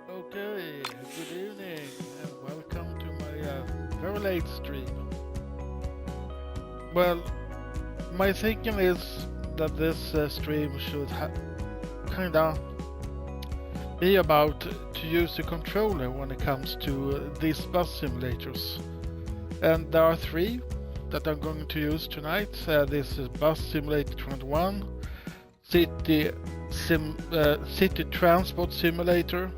Okay, good evening and welcome to my very late stream. Well, my thinking is that this stream should kinda be about to use the controller when it comes to these bus simulators. And there are three that I'm going to use tonight. This is Bus Simulator 21, City Transport Simulator,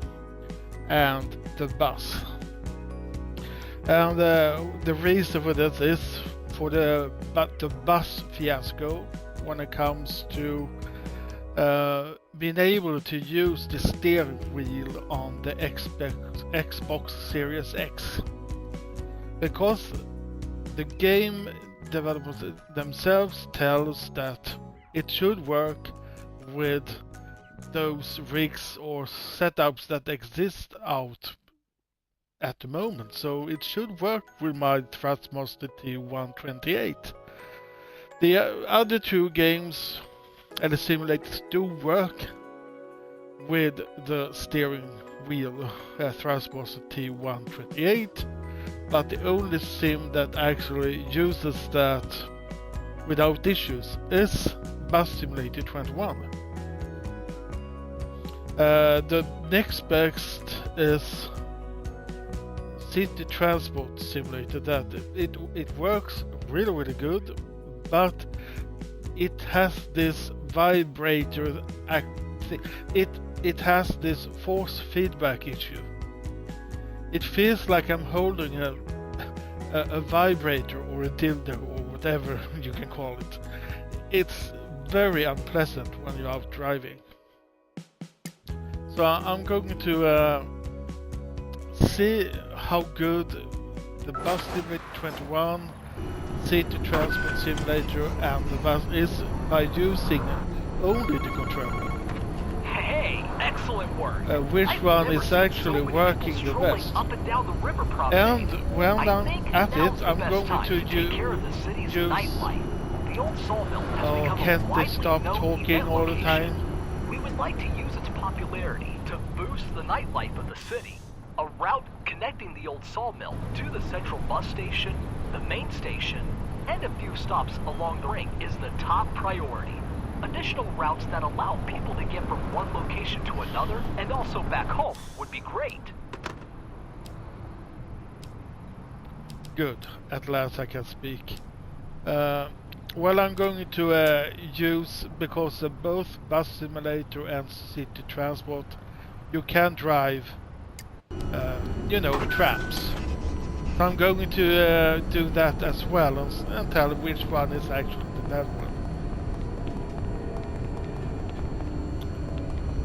and the bus. And the reason for this is for the bus fiasco when it comes to being able to use the steering wheel on the Xbox Series X. Because the game developers themselves tell us that it should work with those rigs or setups that exist out at the moment, so it should work with my Thrustmaster T128. The other two games and the simulators do work with the steering wheel Thrustmaster T128, but the only sim that actually uses that without issues is Bus Simulator 21. The next best is City Transport Simulator. That it works really good, but it has this vibrator it has this force feedback issue. It feels like I'm holding a vibrator or a dildo or whatever you can call it. It's very unpleasant when you're out driving. So I'm going to see how good the Bus Simulator 21, City Transport Simulator and the bus is by using only the controller. Hey, excellent work. Which one is actually working the best. And when I'm at it, I'm going to use... Oh, can't they stop talking all the time? We would like to use its popularity to boost the nightlife of the city. A route connecting the old sawmill to the central bus station, the main station, and a few stops along the ring is the top priority. Additional routes that allow people to get from one location to another and also back home would be great. Good, at last I can speak. Well, I'm going to use, because both Bus Simulator and City Transport, you can drive, trams. So I'm going to do that as well and tell which one is actually the better one.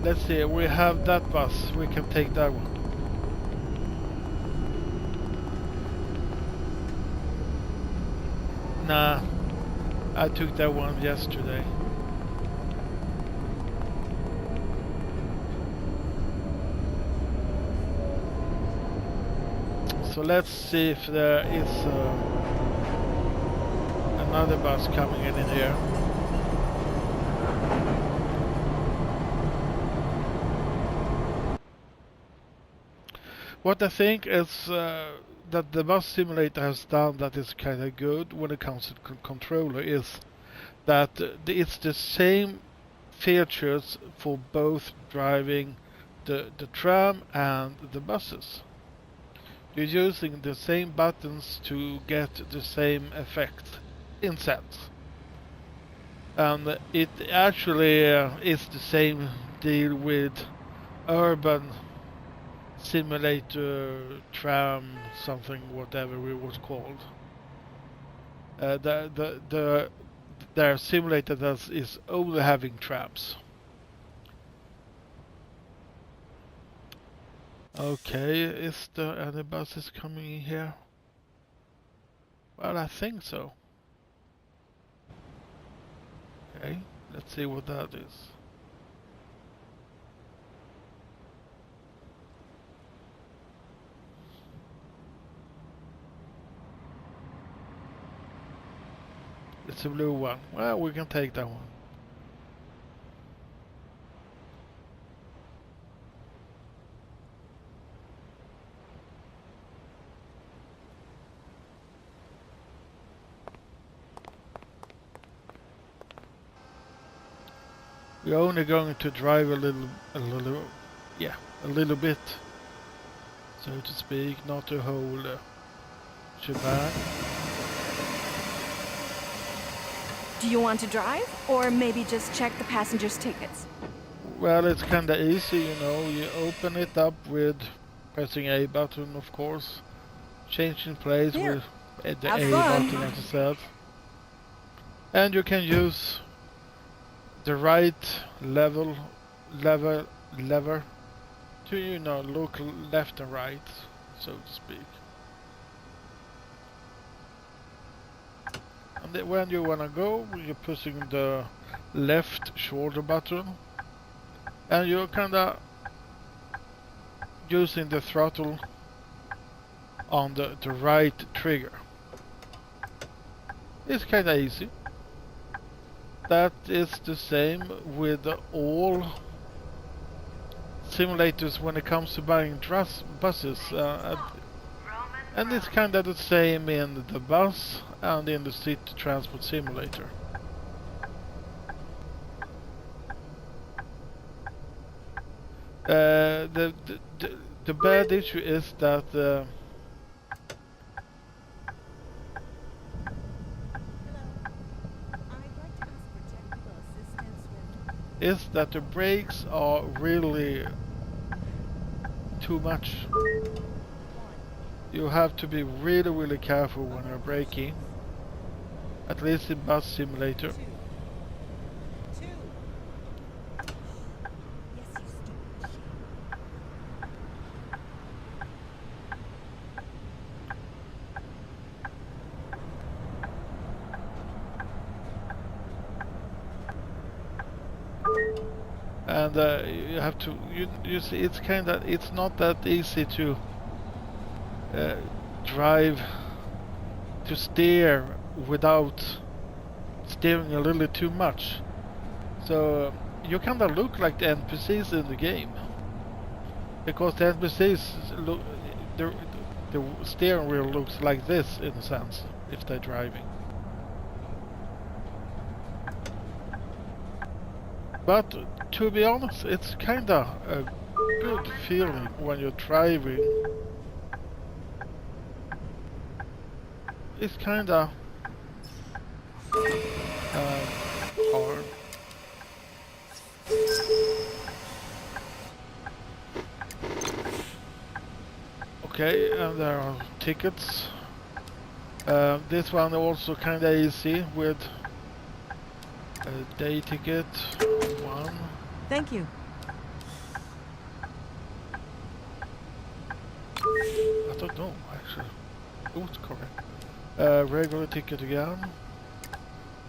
Let's see, we have that bus, we can take that one. Nah, I took that one yesterday. So let's see if there is another bus coming in here. What I think is that the bus simulator has done that is kind of good when it comes to controller is that it's the same features for both driving the tram and the buses. You're using the same buttons to get the same effect in sense. And it actually is the same deal with urban simulator, tram, something, whatever it was called. Their simulator is only having trams. Okay, is there any buses coming in here? Well, I think so. Okay, let's see what that is. It's a blue one. Well, we can take that one. We're only going to drive a little bit, so to speak, not the whole shebang. Do you want to drive, or maybe just check the passengers' tickets? Well, it's kinda easy, you know. You open it up with pressing A button, of course. Changing place Here, with the have A fun. button, as I said. And you can use the right lever to, you know, look left and right, so to speak. And then when you wanna go, you're pushing the left shoulder button, and you're kinda using the throttle on the right trigger. It's kinda easy. That is the same with all simulators when it comes to buying buses. And it's kinda the same in the bus and in the city transport simulator. The bad issue is that the brakes are really too much. You have to be really careful when you're braking. At least in bus simulator. And you have to, you see, it's not that easy to drive, to steer without steering a little too much. So you kind of look like the NPCs in the game, because the NPCs look, the steering wheel looks like this in a sense if they're driving. But to be honest, it's kinda a good feeling when you're driving. It's kinda hard. Okay, and there are tickets. This one also kinda easy with a day ticket. One. Thank you. I don't know, actually. Oh, it's correct. Regular ticket again.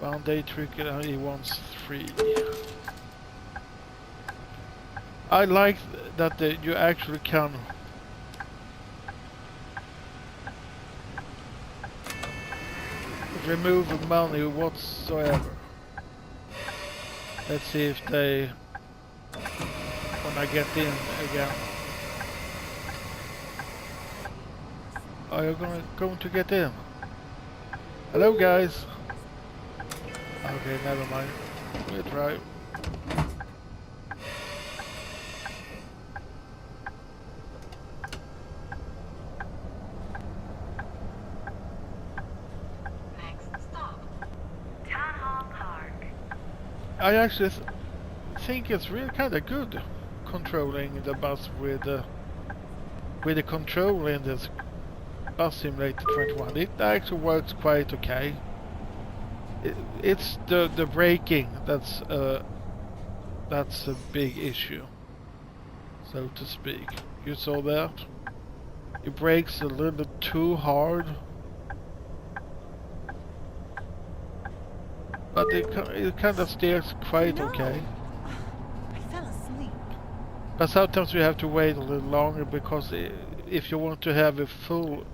One day ticket, and he wants 3. I like that you actually can remove money whatsoever. Let's see if they when I get in again. Are you going to get in? Hello guys. Okay, never mind. We'll try. I actually think it's really kind of good controlling the bus with the control in this Bus Simulator 21. It actually works quite okay. It's the braking that's a big issue, so to speak. You saw that? It brakes a little bit too hard. but it kind of steers quite No. okay. I fell asleep. But sometimes you have to wait a little longer because if you want to have a full...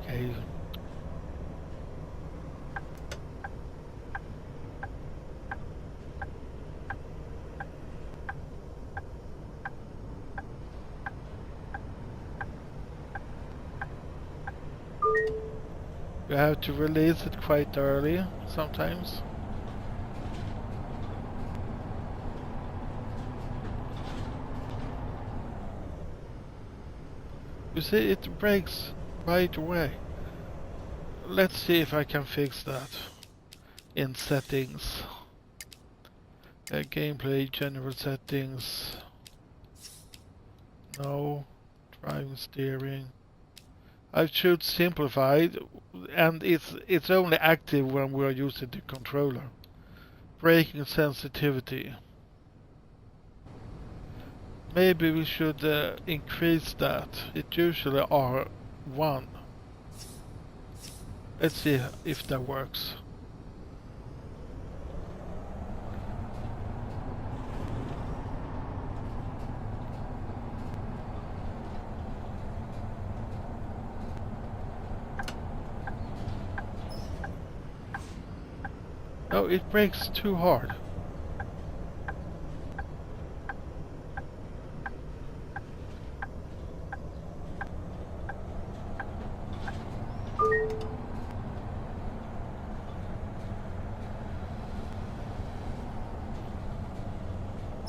Okay. You have to release it quite early sometimes. You see, it breaks right away. Let's see if I can fix that in settings. Gameplay, general settings. No. Driving, steering. I choose simplified, and it's only active when we are using the controller. Braking sensitivity. Maybe we should increase that. It usually are 1. Let's see if that works. No, it brakes too hard.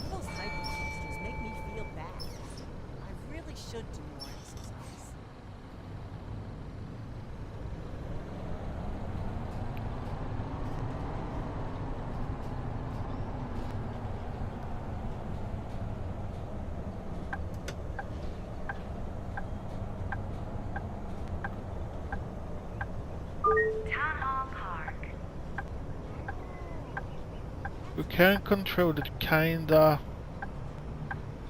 Those hyper posters make me feel bad. I really should do more exercise. Town Hall Park. You can control it kinda,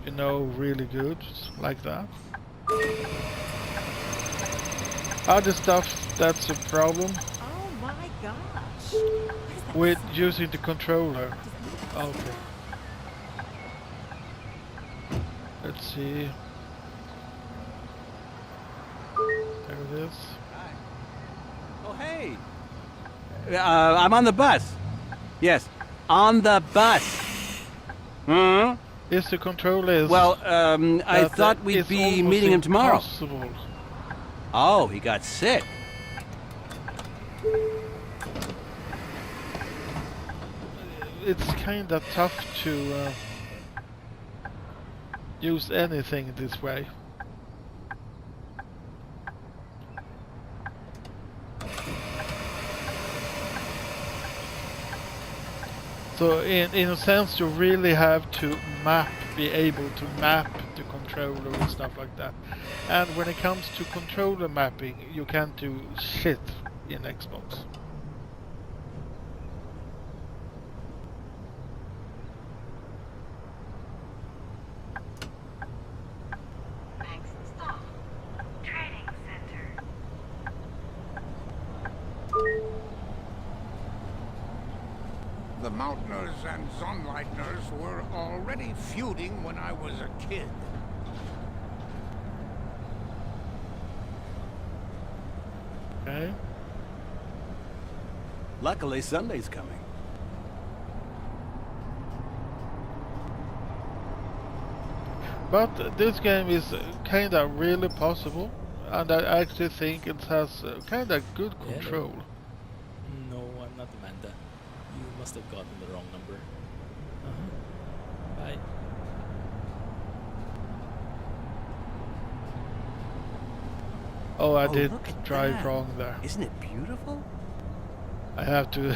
you know, really good, like that. Other stuff, that's a problem Oh my gosh. What is that with sound? using the controller. Just Okay. Let's see. There it is. Hi. Oh, hey. I'm on the bus. Yes, on the bus. Hmm? If the controller is... Well, I that thought we'd it's be almost meeting him tomorrow. impossible. Oh, he got sick. It's kinda tough to use anything this way. So in a sense you really have to be able to map the controller and stuff like that. And when it comes to controller mapping, you can't do shit in Xbox. Next stop. Trading Center. The Mountainers and Sonnleitners were already feuding when I was a kid. Okay. Luckily, Sunday's coming. But this game is kinda really possible, and I actually think it has kinda good Hello. control. No, I'm not Amanda. You must have gotten the wrong number. Bye. Oh, I Oh, did look at drive that. wrong there. Isn't it beautiful? I have to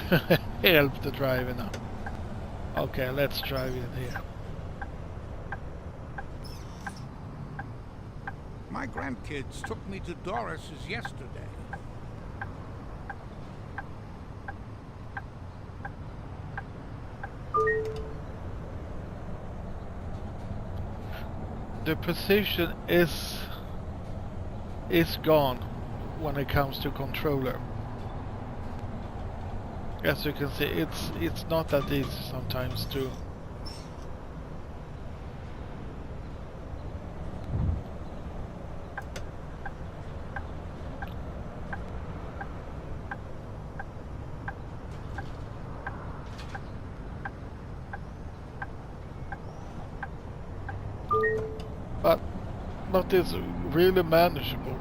help the driver now. Okay, let's drive in here. My grandkids took me to Doris's yesterday. The precision is gone when it comes to controller. As you can see, it's not that easy sometimes to. But it's really manageable.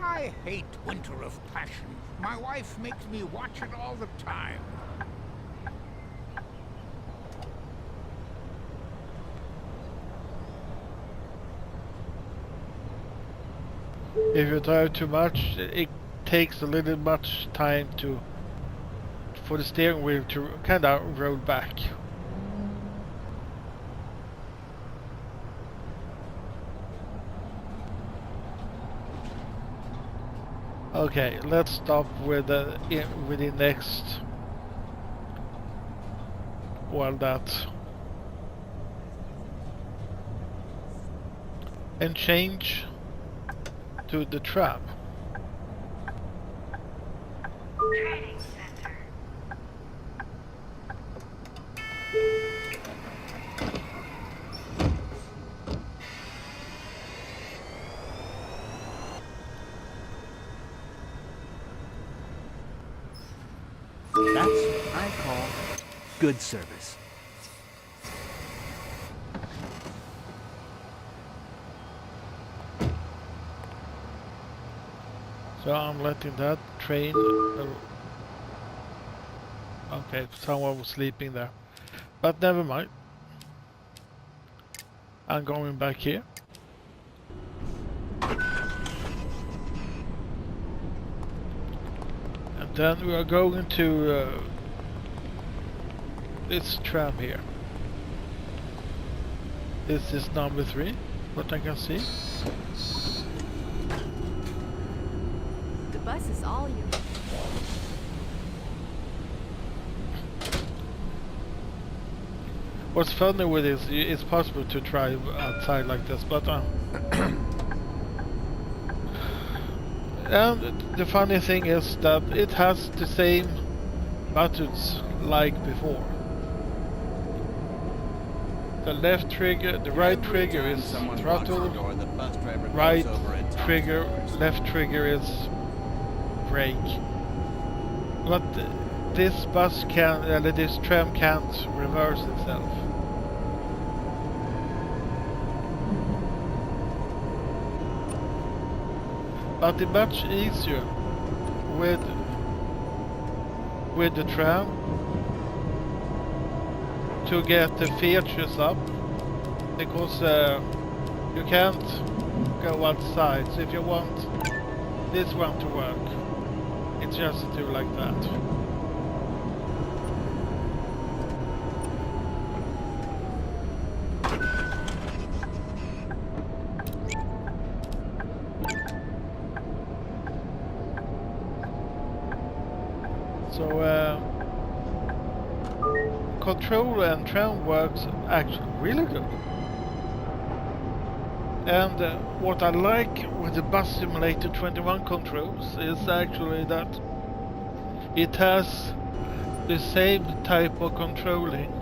I hate Winter of Passion. My wife makes me watch it all the time. If you drive too much, it takes a little much time for the steering wheel to kind of roll back. Okay, let's stop with the next. Well, that and change to the tram. Training center. That's what I call good service. So I'm letting that train. Okay, someone was sleeping there, but never mind. I'm going back here. And then we are going to this tram here. This is number 3, what I can see. The bus is all yours. What's funny with this, it's possible to drive outside like this, but and the funny thing is that it has the same buttons like before. The left trigger, the right trigger is throttle, right trigger, left trigger is brake. But this bus can, this tram can't reverse itself. But it's much easier with the tram to get the features up, because you can't go outside. So if you want this one to work, it's just to do like that. So control and tram works actually really good. And what I like with the Bus Simulator 21 controls is actually that it has the same type of controlling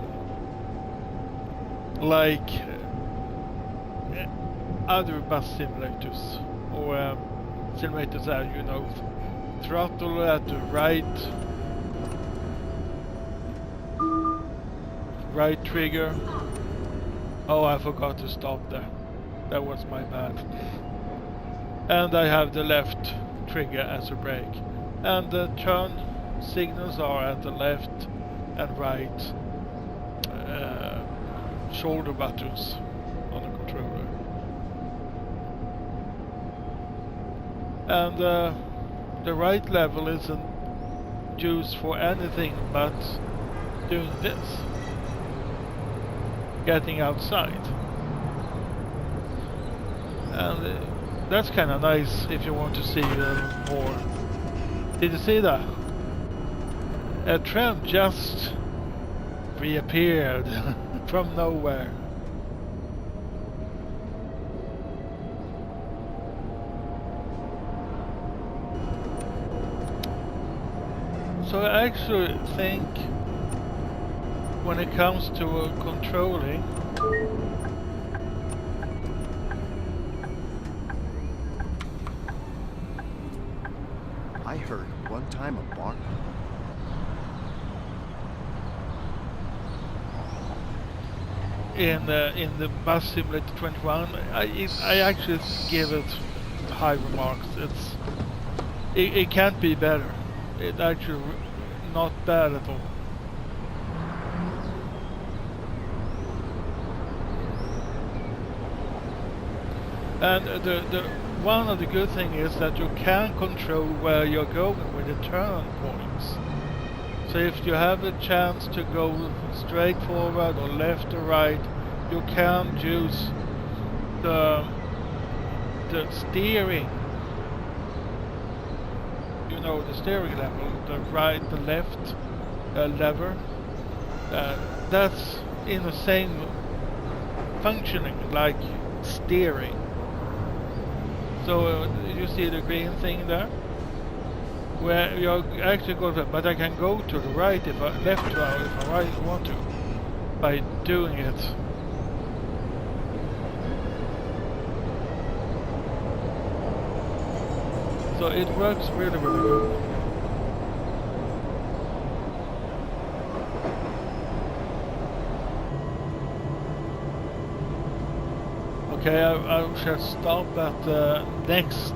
like other bus simulators, or simulators that you know, throttle at the right trigger. Oh, I forgot to stop there. That was my bad. And I have the left trigger as a brake. And the turn signals are at the left and right shoulder buttons on the controller. And the right level isn't used for anything but doing this. Getting outside. And that's kind of nice if you want to see more. Did you see that? A tram just reappeared from nowhere. So I actually think when it comes to controlling, I heard one time a bark. in the Bus Simulator 21, I actually give it high remarks. It can't be better. It actually not bad at all. And the one of the good thing is that you can control where you're going with the turn points. So if you have a chance to go straight forward or left or right, you can use the steering. You know, the steering level, the right, the left lever. That's in the same functioning like steering. So you see the green thing there, where you're actually going to, but I can go to the right if I left to if I right want to by doing it. So it works really, really good. Okay, I shall stop at the next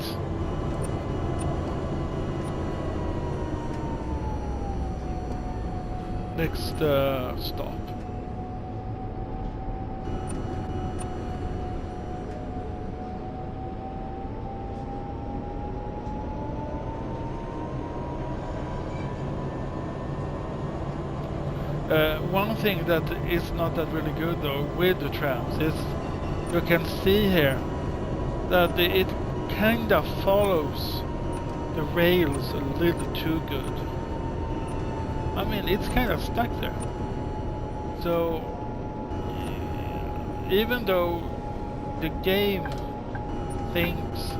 stop. One thing that is not that really good though with the trams is you can see here that it kind of follows the rails a little too good. I mean, it's kind of stuck there. So even though the game thinks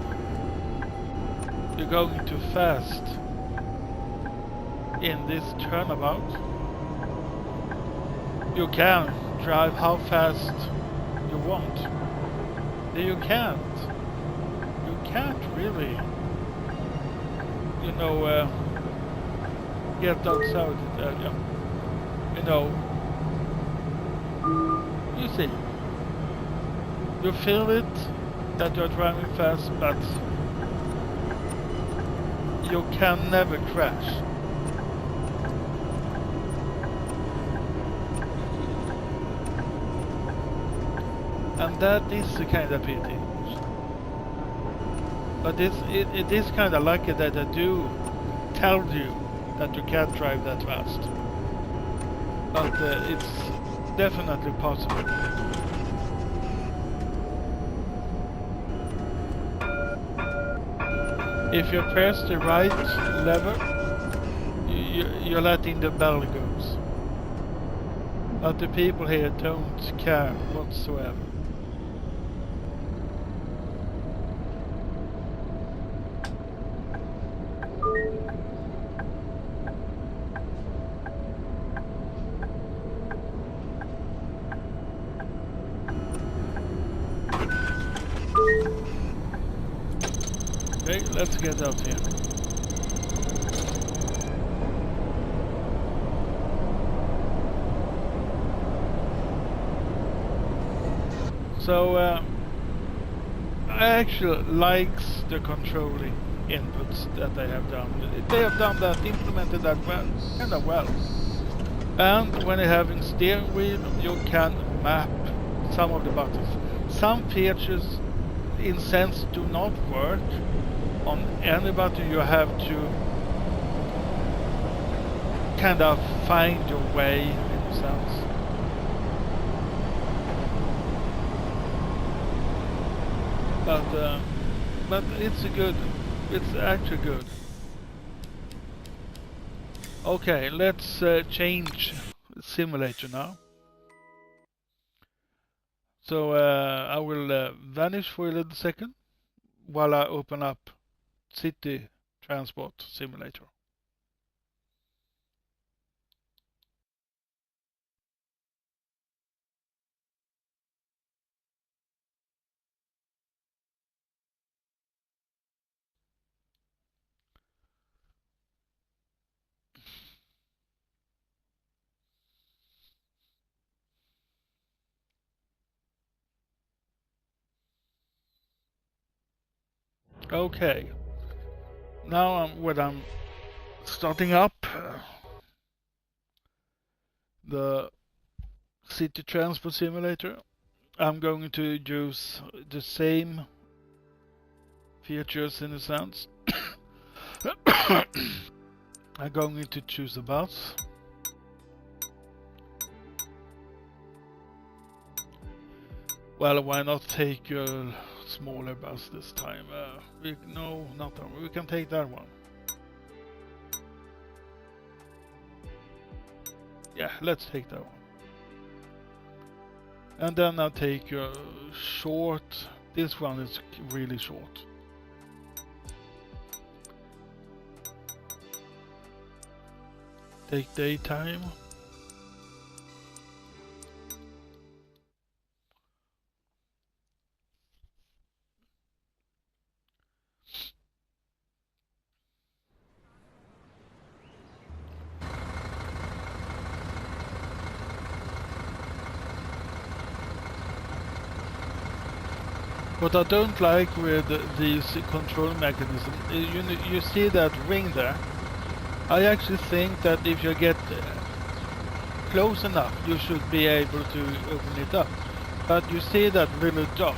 you're going too fast in this turnabout, you can drive how fast you want. You can't. You can't really, you know, get outside the area. You know, you see, you feel it that you're driving fast, but you can never crash. And that is the kind of pity. But it is kind of lucky that I do tell you that you can't drive that fast. But it's definitely possible. If you press the right lever, you're letting the bell goes. But the people here don't care whatsoever. Okay, let's get out here. So I actually likes the controlling inputs that they have done. They have done that, implemented that well, kind of well. And when you're having steering wheel, you can map some of the buttons. Some features, in sense, do not work on any button. You have to kind of find your way, in a sense. But it's good. It's actually good. Okay, let's change simulator now. So I will vanish for a little second while I open up City Transport Simulator. Okay. Now when I'm starting up the City Transport Simulator, I'm going to use the same features in a sense. I'm going to choose a bus. Well, why not take a smaller bus this time? No, not that one. We can take that one. Yeah, let's take that one. And then I'll take a short. This one is really short. Take daytime. What I don't like with these control mechanism, you see that ring there. I actually think that if you get close enough, you should be able to open it up. But you see that little dot.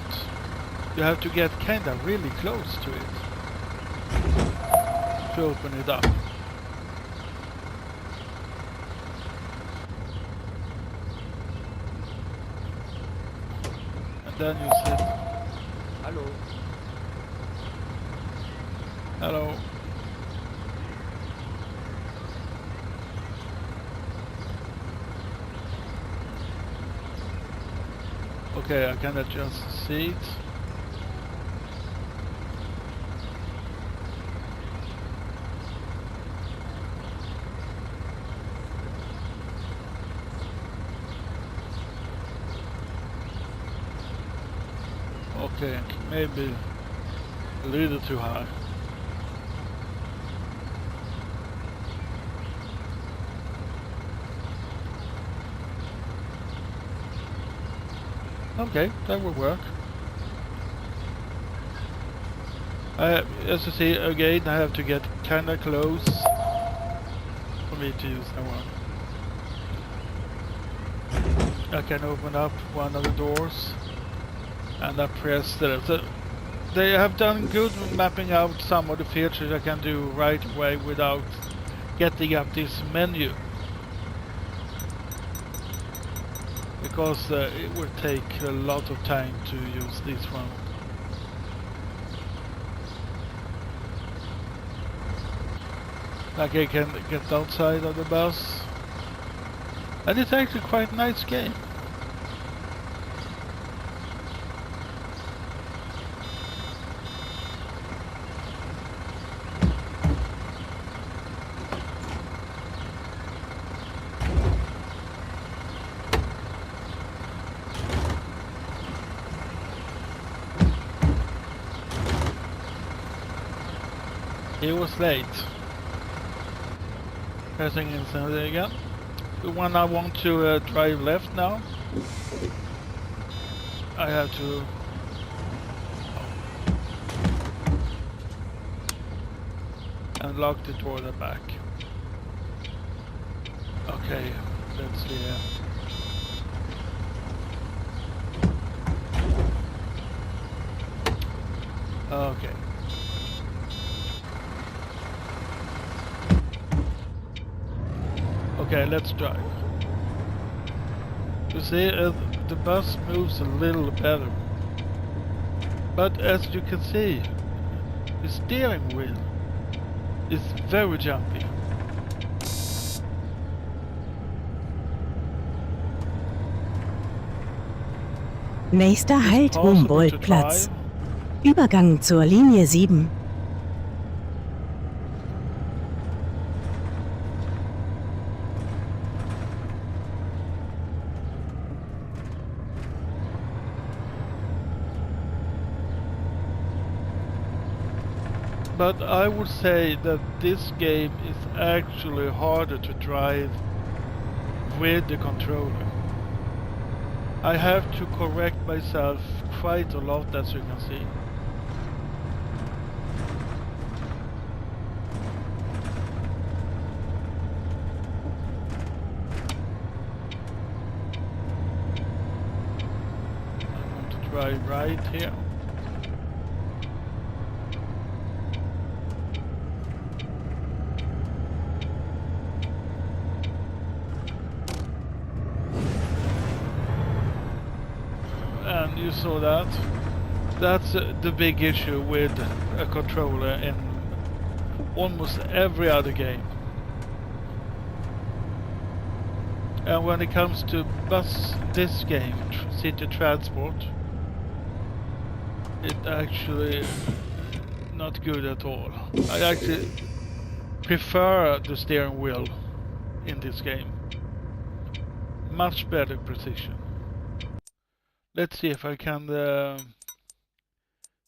You have to get kinda really close to it to open it up. And then you sit. Hello. Hello. Okay, I can adjust the seat. Okay, maybe a little too high. Okay, that will work. As you see, again, I have to get kinda close for me to use that one. I can open up one of the doors and I press there. So they have done good mapping out some of the features I can do right away without getting up this menu. Because it will take a lot of time to use this one. Like I can get outside of the bus. And it's actually quite a nice game. He was late. Pressing inside again. When I want to drive left now, I have to unlock the door at the back. Okay, let's see. Okay. Okay, let's drive. You see, the bus moves a little better. But as you can see, the steering wheel is very jumpy. Nächster It's Halt possible to Humboldtplatz. drive. Übergang zur Linie 7. But I would say that this game is actually harder to drive with the controller. I have to correct myself quite a lot, as you can see. drive right here. And you saw that. That's the big issue with a controller in almost every other game. And when it comes to this game, City Transport, it actually not good at all. I actually prefer the steering wheel in this game. Much better precision. Let's see if I can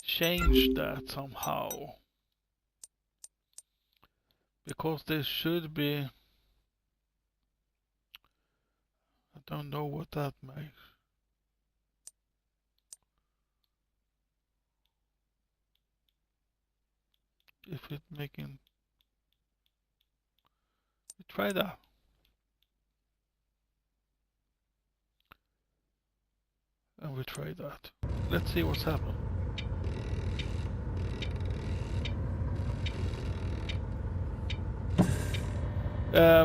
change that somehow. Because there should be... I don't know what that makes. If it's making... Try that. And we try that. Let's see what's happened.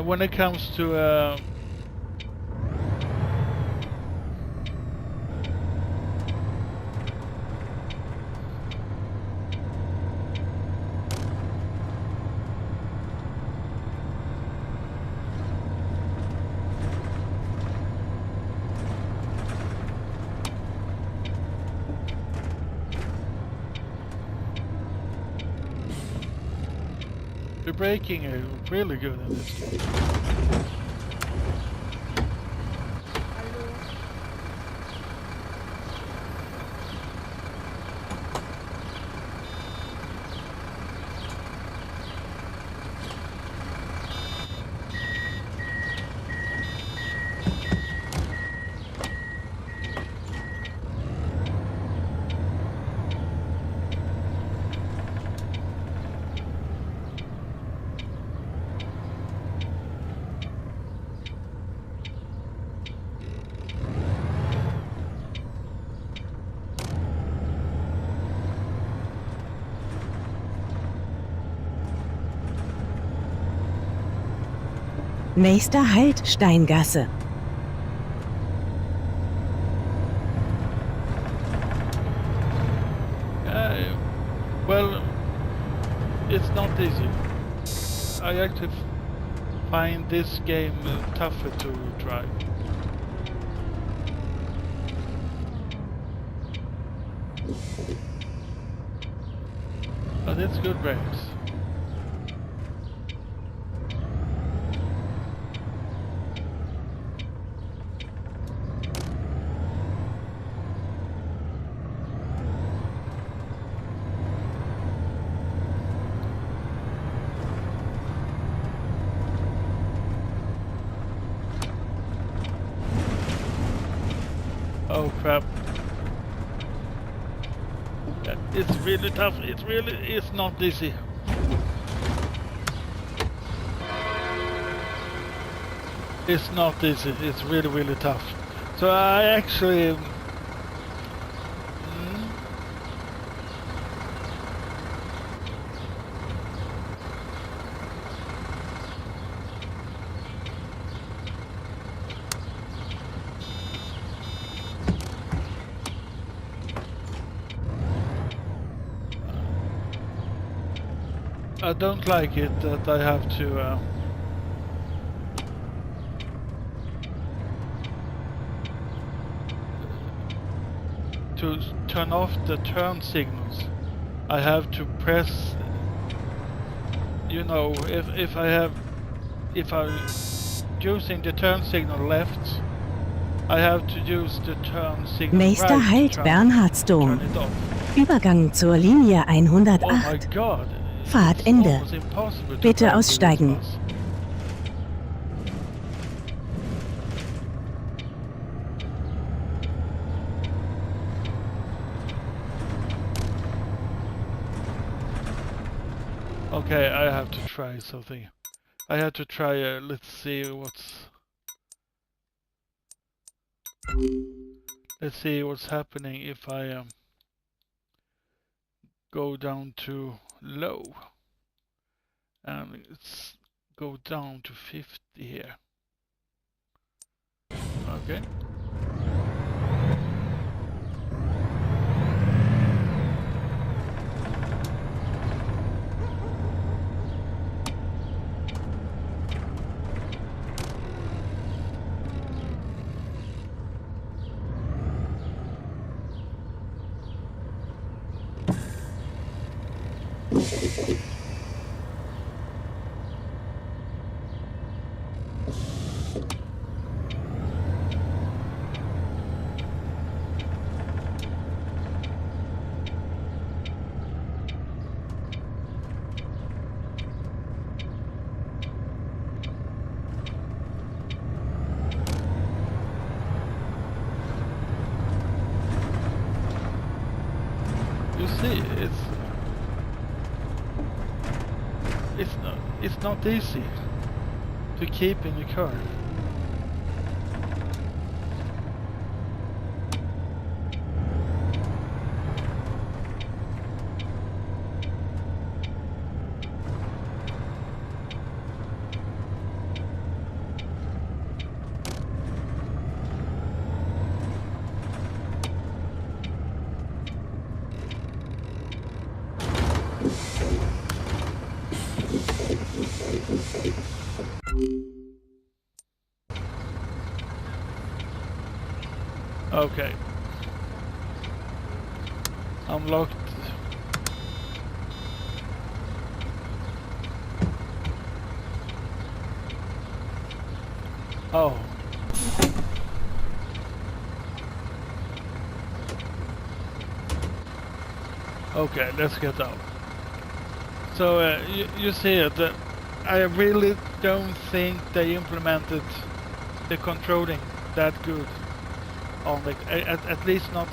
When it comes to the braking is really good in this game. Nächster Halt Steingasse. Well, it's not easy. I actually find this game tougher to drive. But it's good brakes. Oh crap. It's really tough. It's not easy. It's not easy. It's really tough. So I actually... I don't like it that I have to turn off the turn signals. I have to press, you know, if I'm using the turn signal left, I have to use the turn signal Nächster right Halt to Bernhardsdom. turn it off. Übergang zur Linie Oh my 108. god. Fahrtende. It's almost impossible to Bitte drive with aussteigen. this bus. Okay, I have to try something. I have to try, let's see what's... Let's see what's happening if I go down to low. And let's go down to 50 here. Okay. You see, it's not easy to keep in the curve. Okay. Unlocked. Oh. Okay, let's get out. So you see it. I really don't think they implemented the controlling that good on the at least not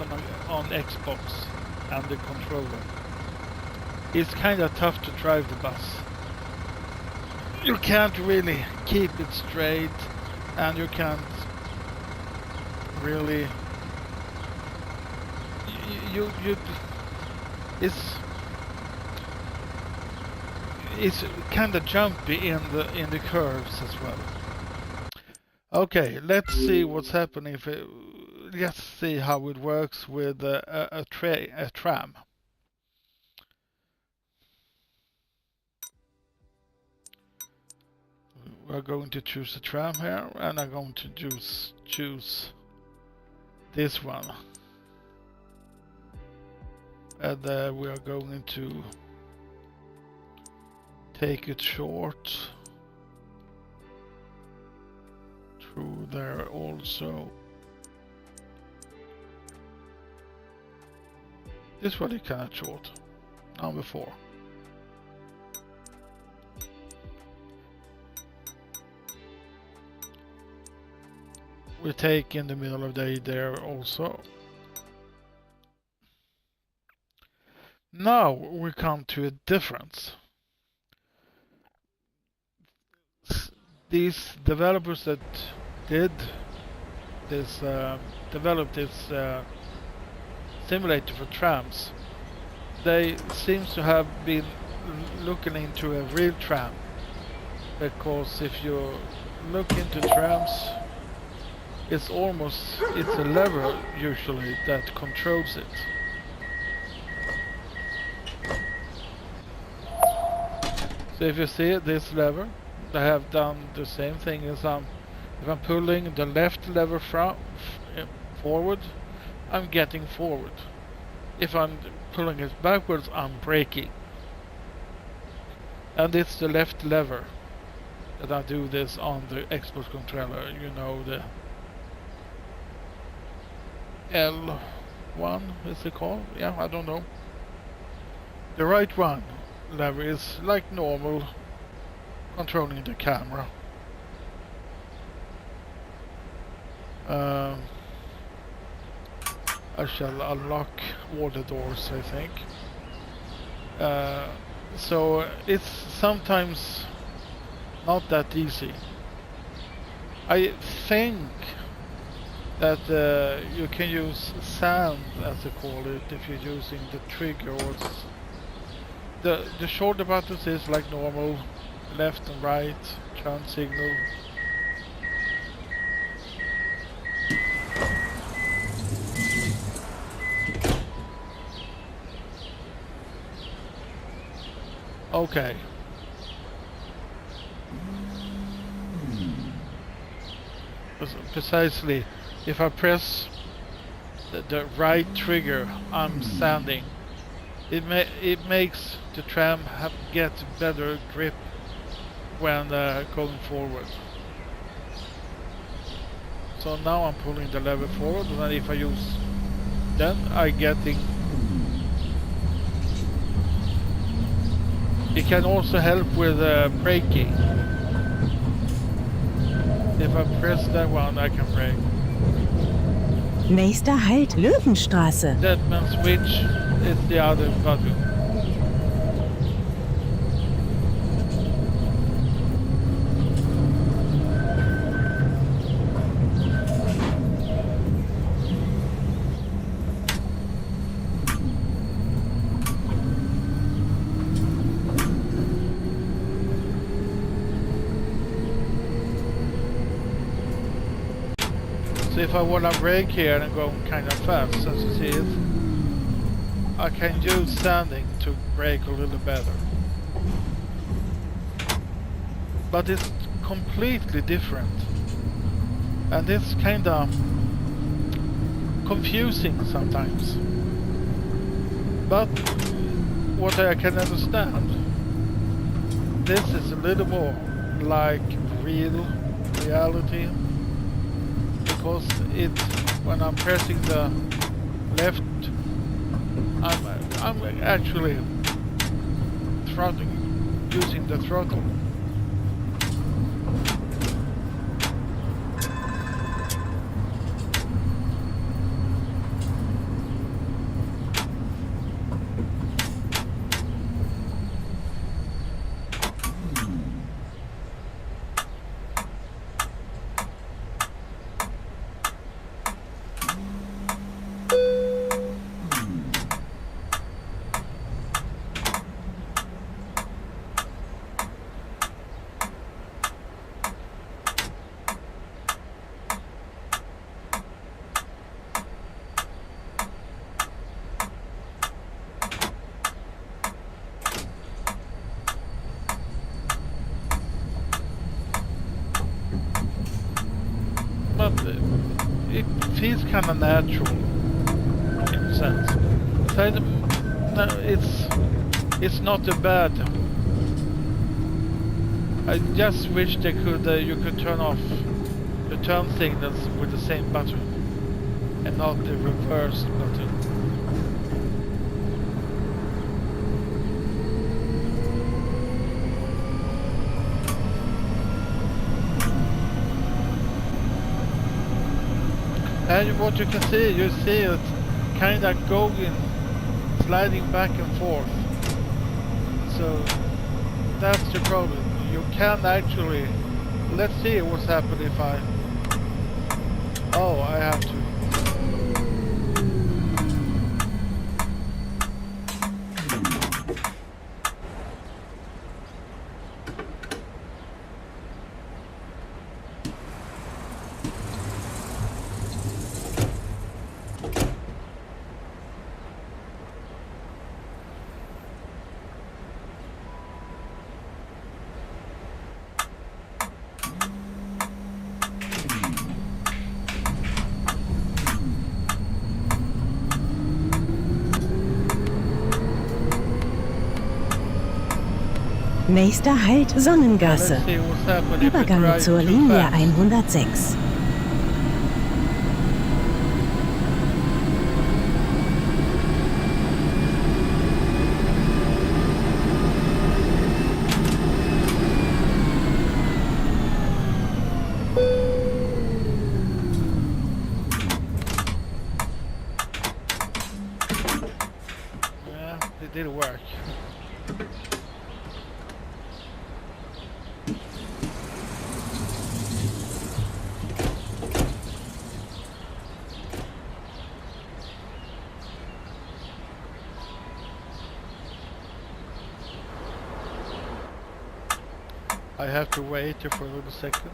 on Xbox and the controller. It's kind of tough to drive the bus. You can't really keep it straight, and you can't really you it's kind of jumpy in the curves as well. Okay, let's see what's happening if let's see how it works with a tram. We're going to choose a tram here, and I'm going to choose this one. And we are going to take it short through there also. This one is kind of short. Number 4. We take in the middle of the day there also. Now we come to a difference. These developers that did this, developed this simulator for trams, they seems to have been looking into a real tram, because if you look into trams, it's a lever usually that controls it. So if you see this lever, I have done the same thing as if I'm pulling the left lever forward, I'm getting forward. If I'm pulling it backwards, I'm braking. And it's the left lever that I do this on the Xbox controller. You know, the L1 is it called? Yeah, I don't know. The right one lever is like normal, controlling the camera. I shall unlock all the doors, I think. So it's sometimes not that easy. I think that you can use sand, as they call it, if you're using the trigger. Or the shoulder buttons is like normal, left and right, turn signal. Okay. Precisely, if I press the right trigger, I'm standing. It makes the tram get better grip when going forward. So now I'm pulling the lever forward, and then if I use, then I'm getting. It can also help with braking. If I press that one, I can brake. Nächster Halt Löwenstraße. That man switch is the other button. So if I want to brake here and go kind of fast, as you see it, I can use standing to brake a little better. But it's completely different. And it's kind of confusing sometimes. But what I can understand, this is a little more like reality. Because when I'm pressing the left, I'm actually using the throttle. But it feels kind of natural in a sense. So no, it's not a bad. I just wish they could you could turn off the turn signals with the same button and not the reverse button. And what you can see, you see it kind of going, sliding back and forth. So that's the problem. You can actually, let's see what's happened if I, I have to. Nächster Halt Sonnengasse. Let's see what's happened if I Übergang drive zur too Linie fast. 106. Yeah, it did work. I have to wait here for a little second.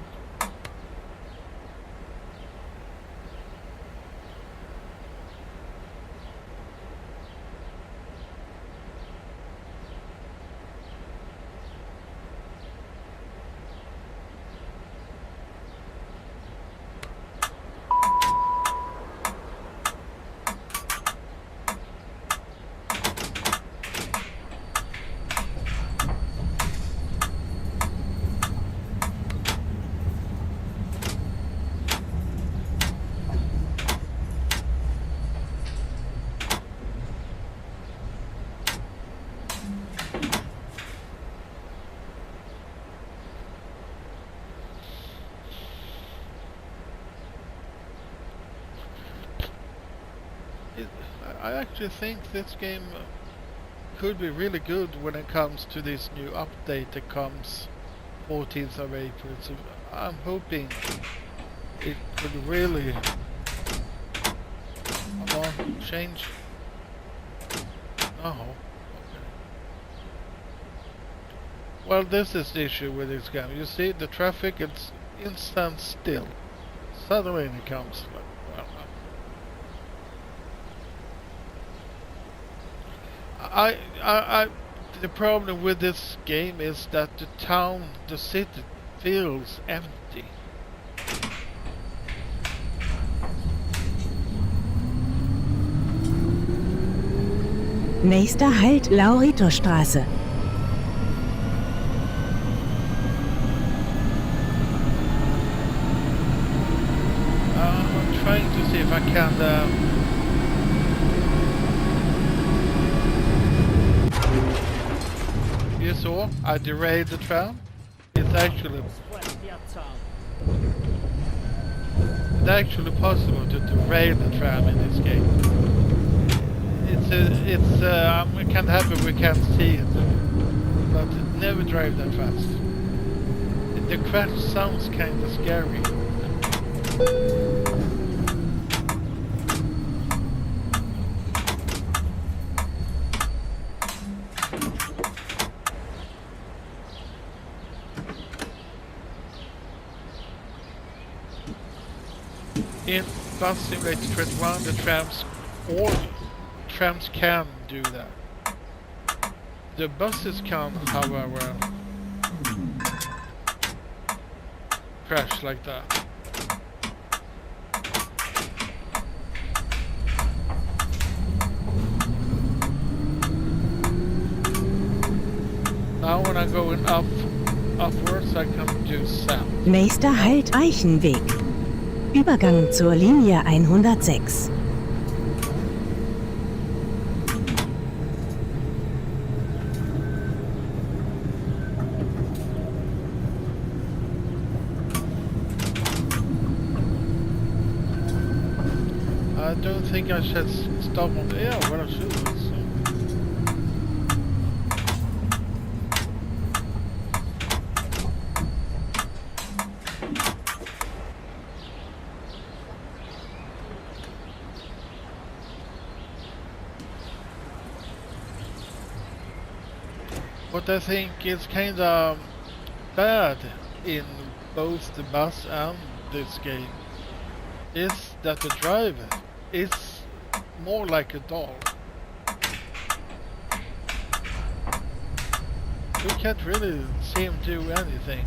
I actually think this game could be really good when it comes to this new update that comes 14th of April. So I'm hoping it could really change. No. Okay. Well, this is the issue with this game. You see, the traffic is instant still. Suddenly it comes like, well, the problem with this game is that the city feels empty. Nächster Halt Lauritostraße. I'm trying to see if I can. You saw, I derailed the tram. It's actually possible to derail the tram in this game. I'm kind of happy we can't see it, but it never drive that fast. The crash sounds kind of scary. In Bus Simulator 21, the trams can do that. The buses can, however, crash like that. Now when I'm going upwards, I can do south. Nächster Halt Eichenweg. Übergang zur Linie 106. I don't think I should stop on the air. Well, I should. So. What I think is kind of bad in both the bus and this game is that the driver is more like a doll. You can't really see him do anything.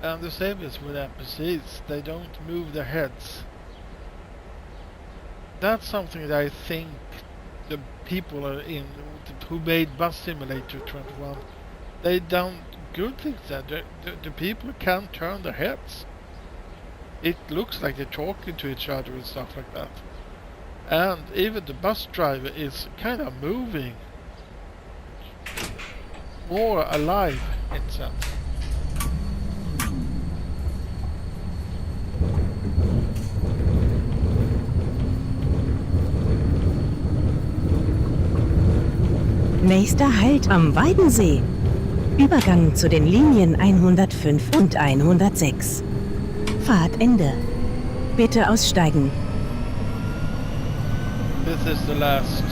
And the same is with NPCs, they don't move their heads. That's something that I think the people who made Bus Simulator 21, they done good things that the people can't turn their heads. It looks like they're talking to each other and stuff like that. And even the bus driver is kind of moving more alive in a sense. Nächster Halt am Weidensee. Übergang zu den Linien 105 und 106. Fahrtende. Bitte aussteigen. This is the last.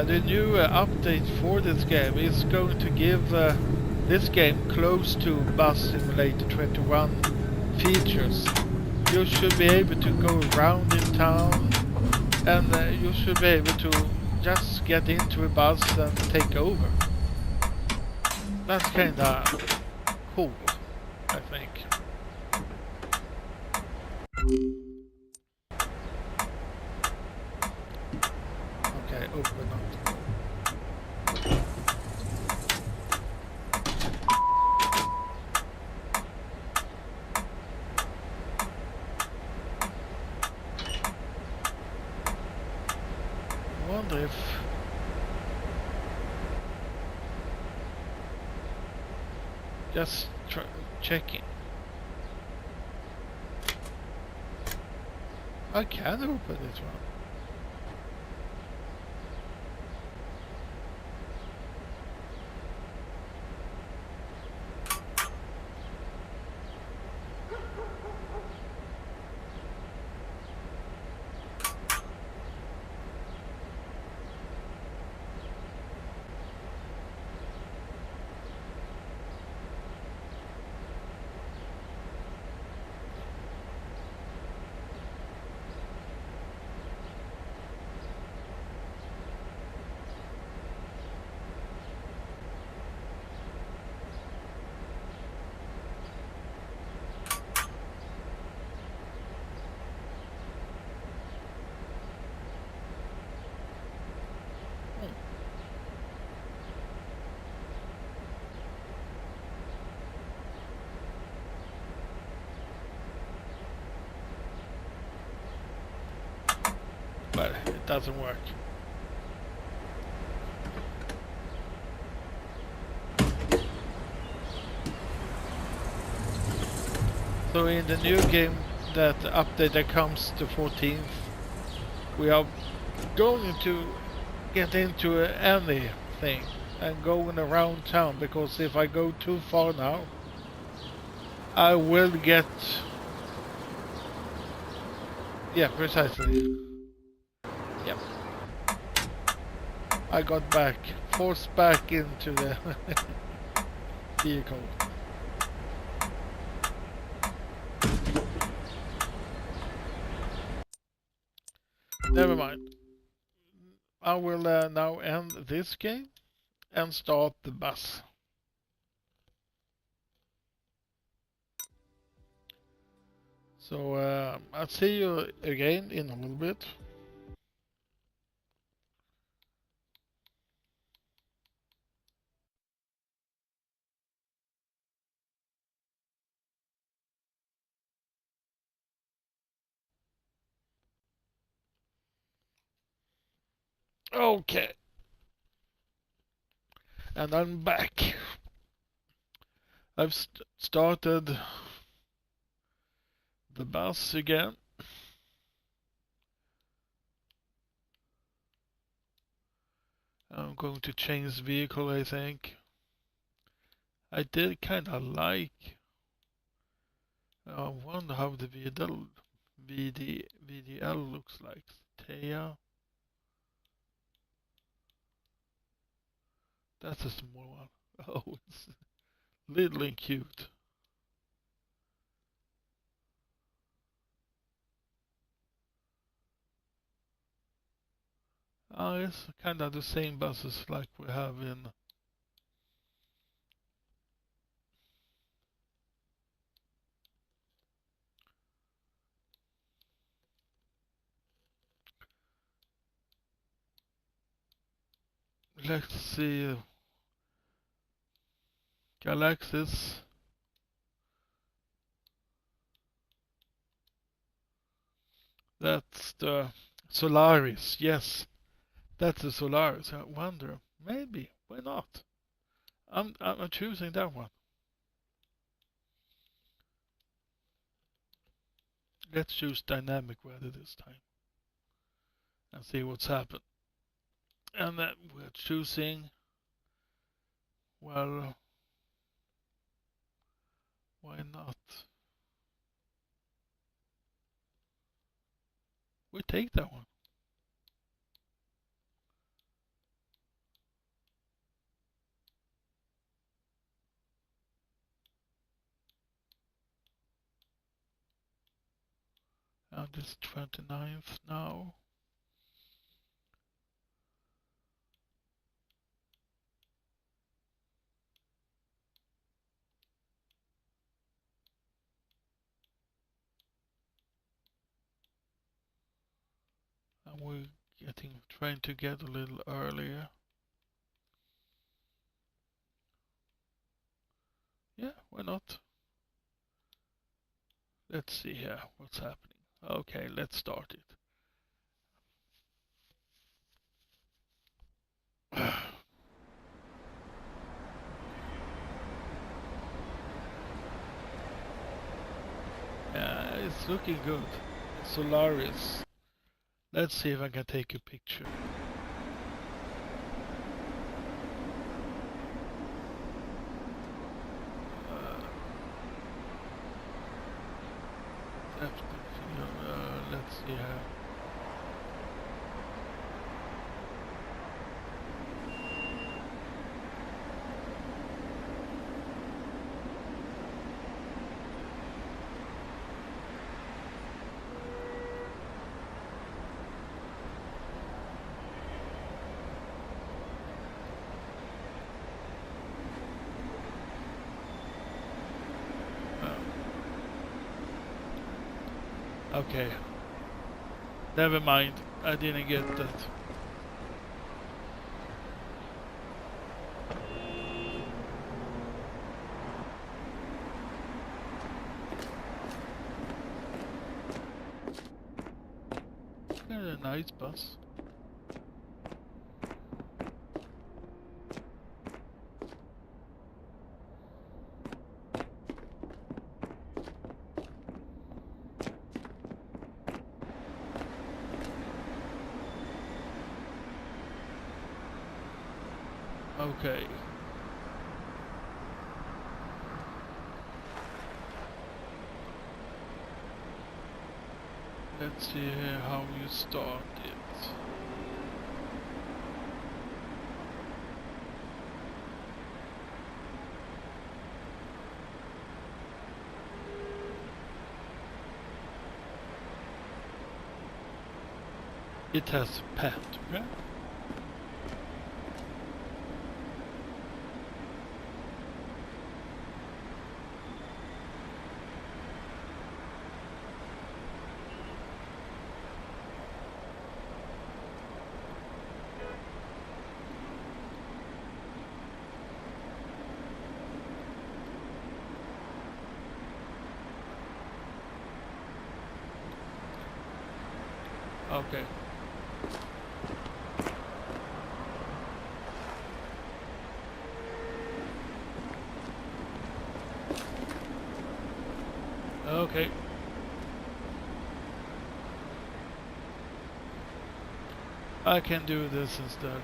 The new update for this game is going to give this game close to Bus Simulator 21 features. You should be able to go around in town, and you should be able to just get into a bus and take over. That's kinda cool, I think. Okay, open up. I wonder if just checking. I can open this one. But it doesn't work. So in the new game, that update that comes the 14th, we are going to get into anything and going around town, because if I go too far now, I will get... Yeah, precisely. Yep. I got forced back into the vehicle. Never mind. I will now end this game and start the bus. So I'll see you again in a little bit. Okay. And I'm back. I've started the bus again. I'm going to change vehicle, I think. I did kind of like... I wonder how the VDL looks like. Thea. That's a small one. Oh, it's little and cute. It's kind of the same buses like we have in let's see, Galaxis. That's the Solaris, yes. That's the Solaris. I wonder, maybe, why not? I'm choosing that one. Let's choose dynamic weather this time and see what's happened. And then we're choosing, well, why not? We take that one. And it's 29th now. And we're trying to get a little earlier. Yeah, why not? Let's see here what's happening. Okay, let's start it. Yeah, it's looking good. Solaris. Let's see if I can take a picture. Let's see here. Okay. Never mind. I didn't get that. A nice bus. Okay. Let's see here how you start it. It has pantograph. Okay. Okay. I can do this instead.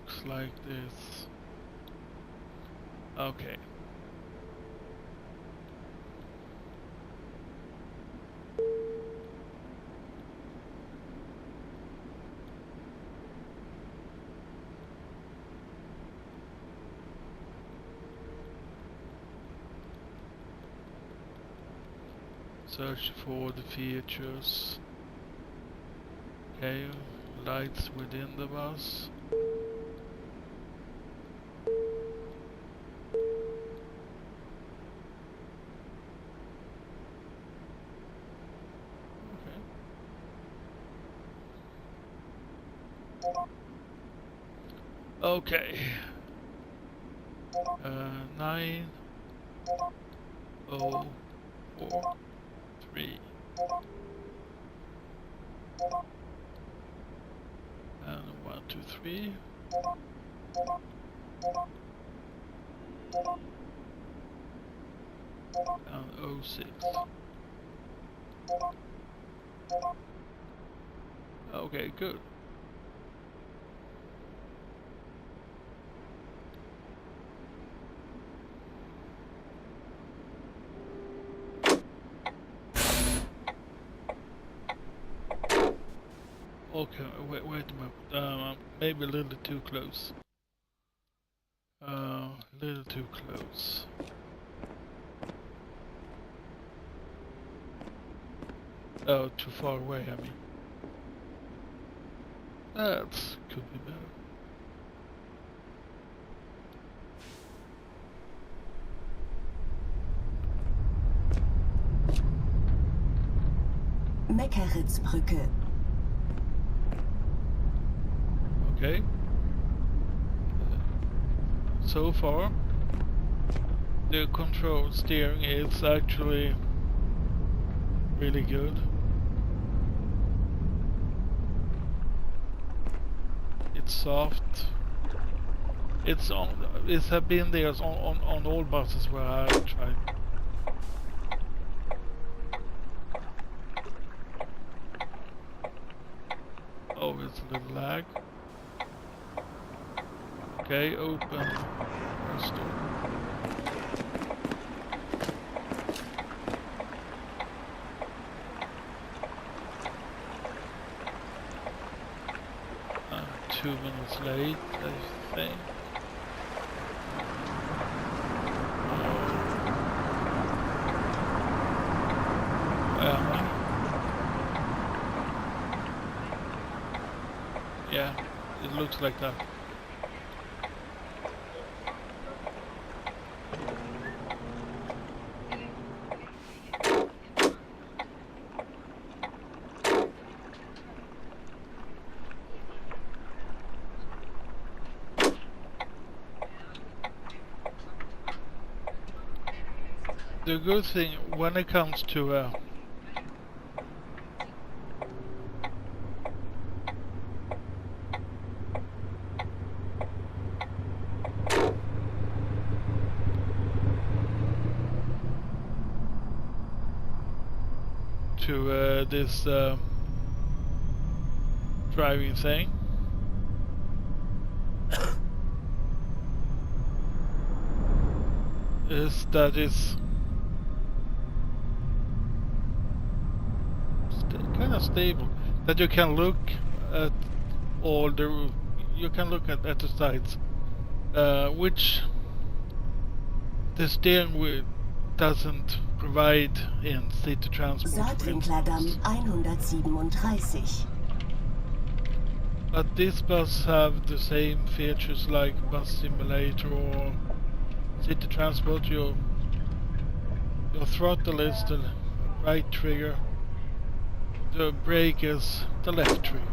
looks like this. Okay. Search for the features. Okay, lights within the bus. Okay. 9:04:3 and 1, 2, 3 and 06. Okay, good. Okay, wait a moment. Maybe a little too close. A little too close. Oh, too far away, I mean. That could be better. Meckeritzbrücke. Okay. So far, the control steering is actually really good. It's soft. It's have been there on all buses where I tried. Oh, it's a little lag. Okay, open first door. I'm 2 minutes late, I think. Yeah, it looks like that. The good thing when it comes to this driving thing is that it's kind of stable, that you can look at all the at the sides, which the steering wheel doesn't provide in city transport. Saatwinklerdamm 137. But this bus have the same features like Bus Simulator or city transport. Your throttle is the right trigger, the brake is the left trigger.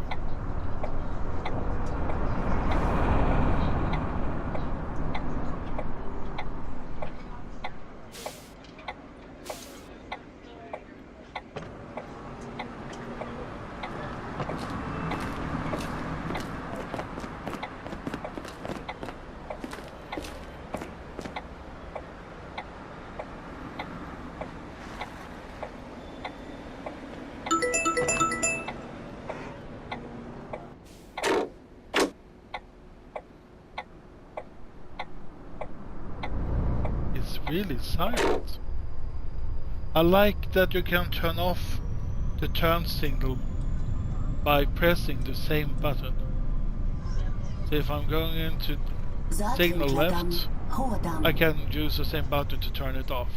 really silent. I like that you can turn off the turn signal by pressing the same button. So if I'm going into signal left, I can use the same button to turn it off.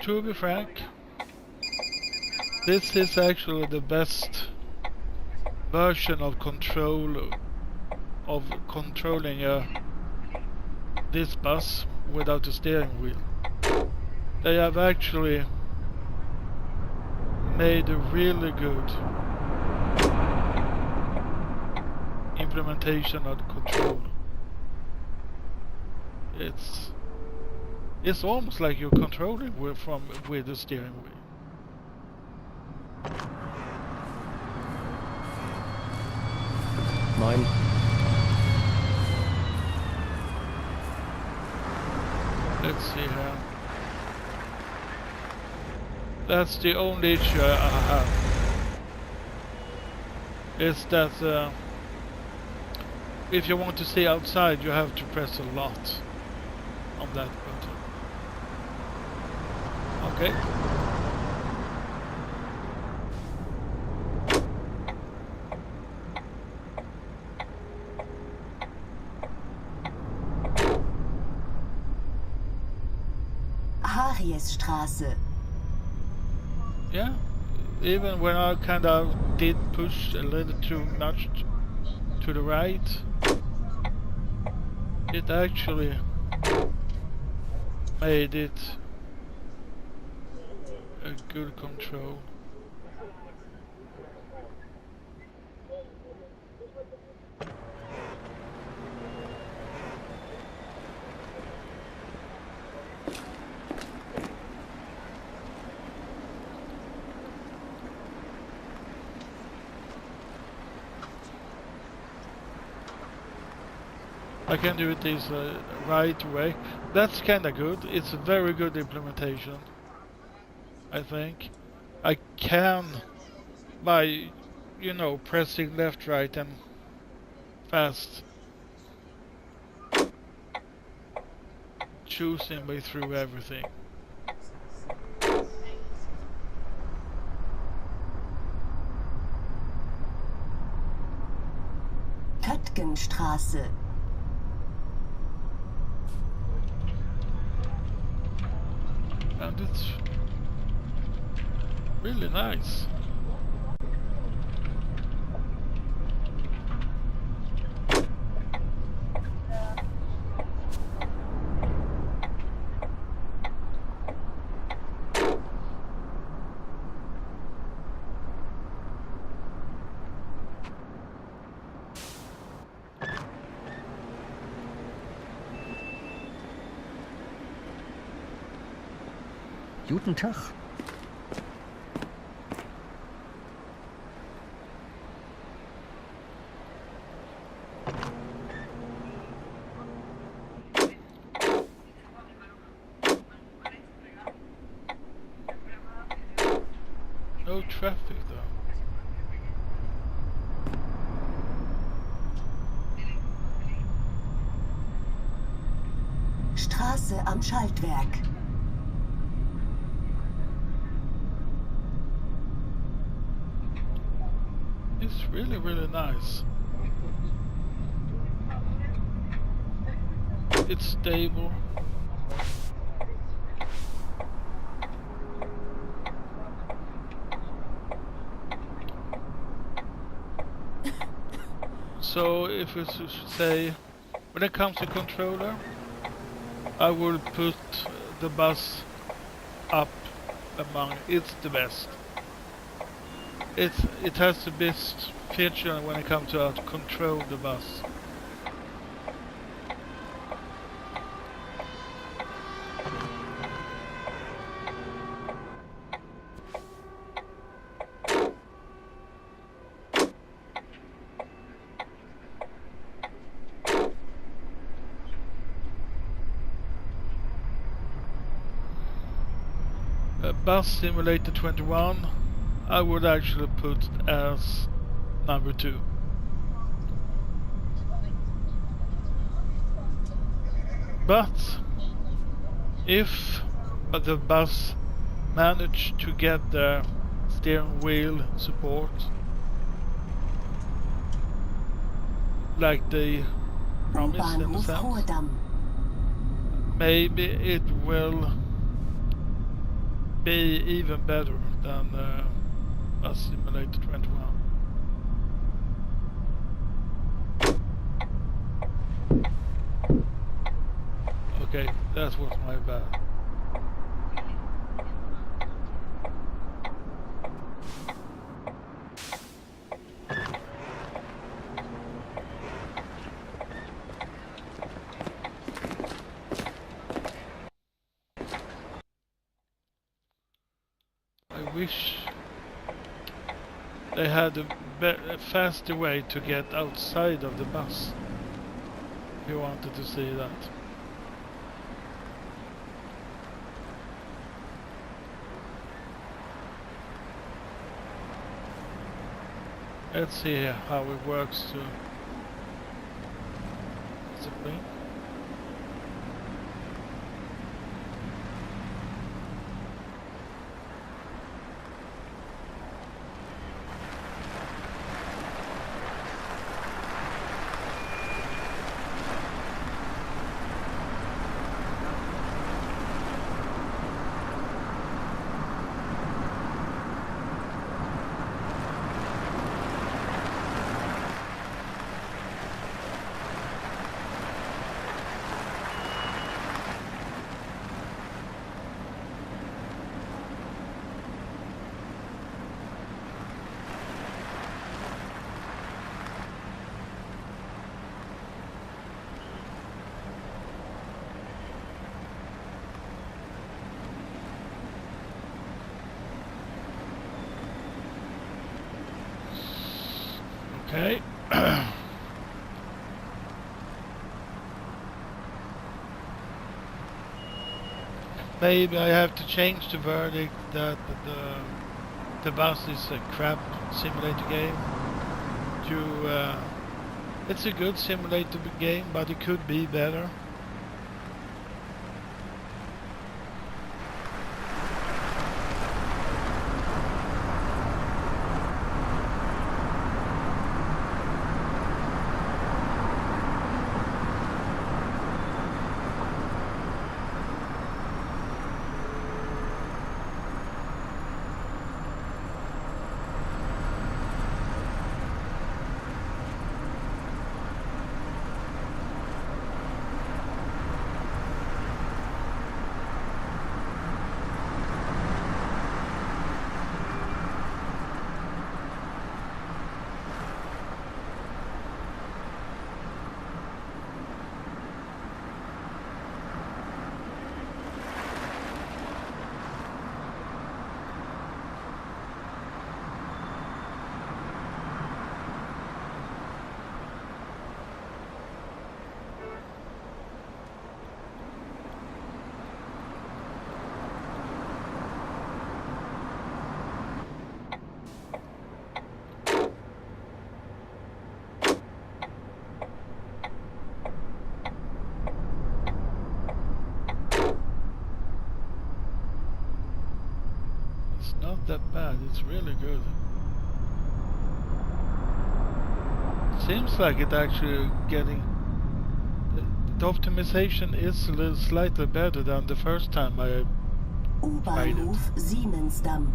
To be frank, this is actually the best version of controlling this bus without the steering wheel. They have actually made a really good implementation of the control. It's almost like you're controlling with the steering wheel. Mine. Let's see here. That's the only issue I have. Is that if you want to see outside, you have to press a lot on that button. Okay. Harriesstraße. Yeah, even when I kind of did push a little too much to the right, it actually made it a good control. I can do it this right way. That's kinda good. It's a very good implementation, I think. I can, by, you know, pressing left, right and fast, choosing me through everything. Köttgenstraße. And it's really nice. Guten Tag. No traffic though. Straße am Schaltwerk. It's really, really nice. It's stable. So if we say, when it comes to controller, I will put the bus up among, it's the best. It has the best feature when it comes to how to control the bus. Bus Simulator 21 I would actually put as number 2. But if the bus managed to get the steering wheel support like they promised in a sense, maybe it will be even better than Bus Simulator 21. Okay, that was my bad. I wish they had a faster way to get outside of the bus if you wanted to see that. Let's see how it works to discipline. Okay. Maybe I have to change the verdict that the bus is a crap simulator game. It's a good simulator game, but it could be better. Not that bad, it's really good. Seems like it actually getting... The optimization is a little slightly better than the first time I tried it. Siemensdamm.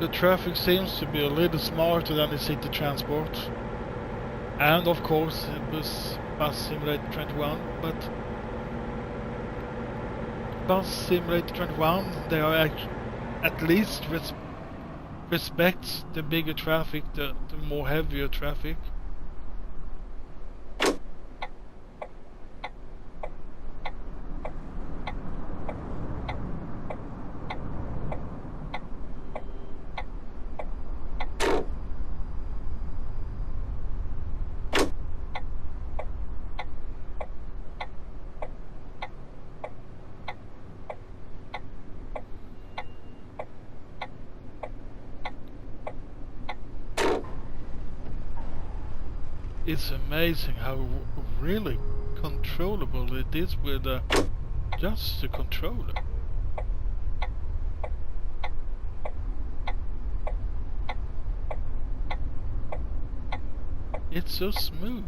The traffic seems to be a little smarter than the city transport, and of course it was Bus Simulator 21, but Bus Simulator 21 they are at least respects the bigger traffic, the more heavier traffic. It's amazing how really controllable it is with just the controller. It's so smooth.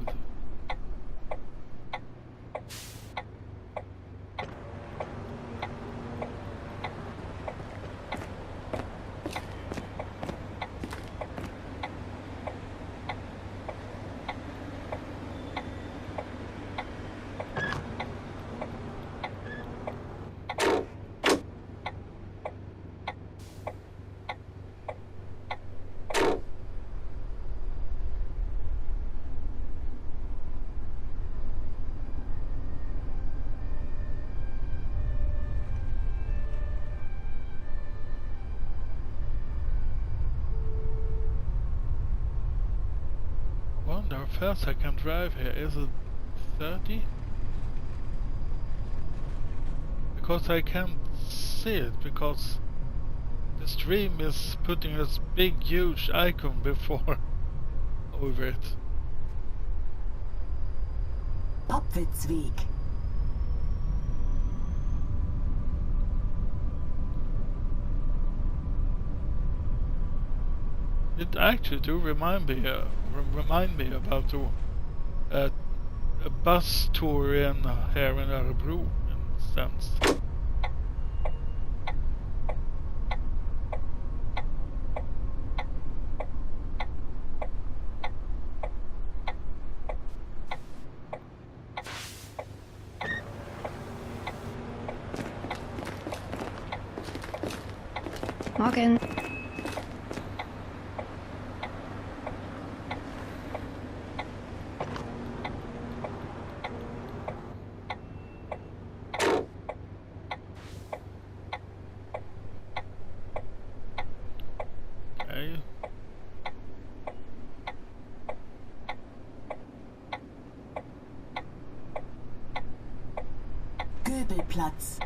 How fast I can drive here. Is it 30? Because I can't see it, because the stream is putting this big huge icon before over it. Popwitzweg. It actually do remind me about a bus tour in here in Örebro, in a sense. Morgen. Goebelplatz.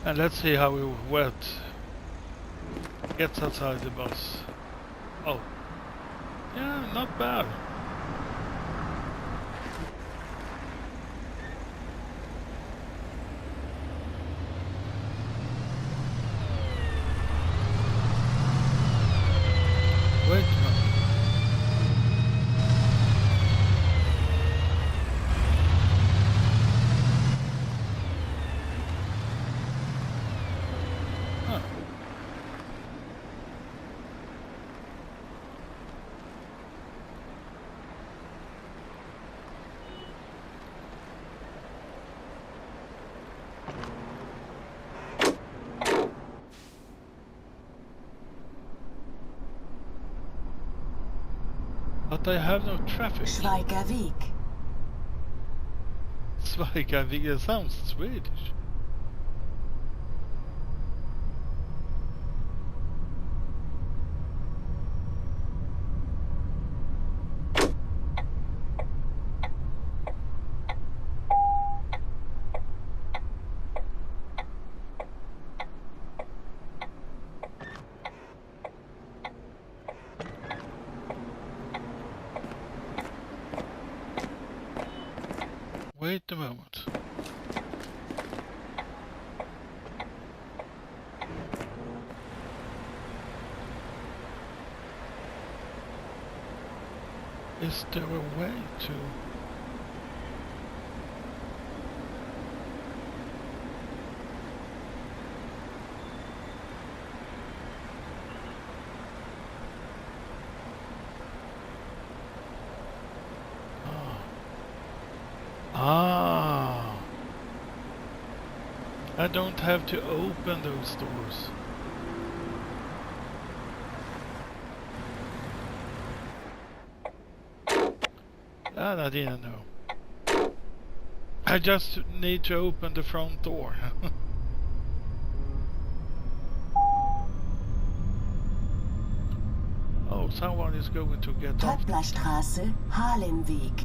And let's see how wet gets outside the bus. Oh, yeah, not bad. Wait a minute. But I have no traffic. Schweigerweg. Schweigerweg, it sounds Swedish. Wait a moment. Is there a way to... Ah, I don't have to open those doors. That I didn't know. I just need to open the front door. Oh, someone is going to get off. Töpplerstraße, Halenweg.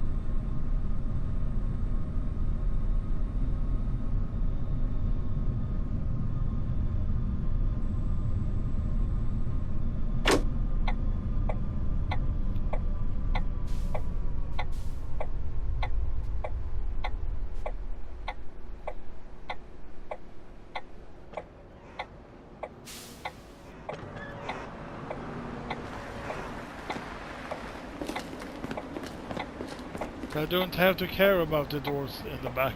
I don't have to care about the doors in the back,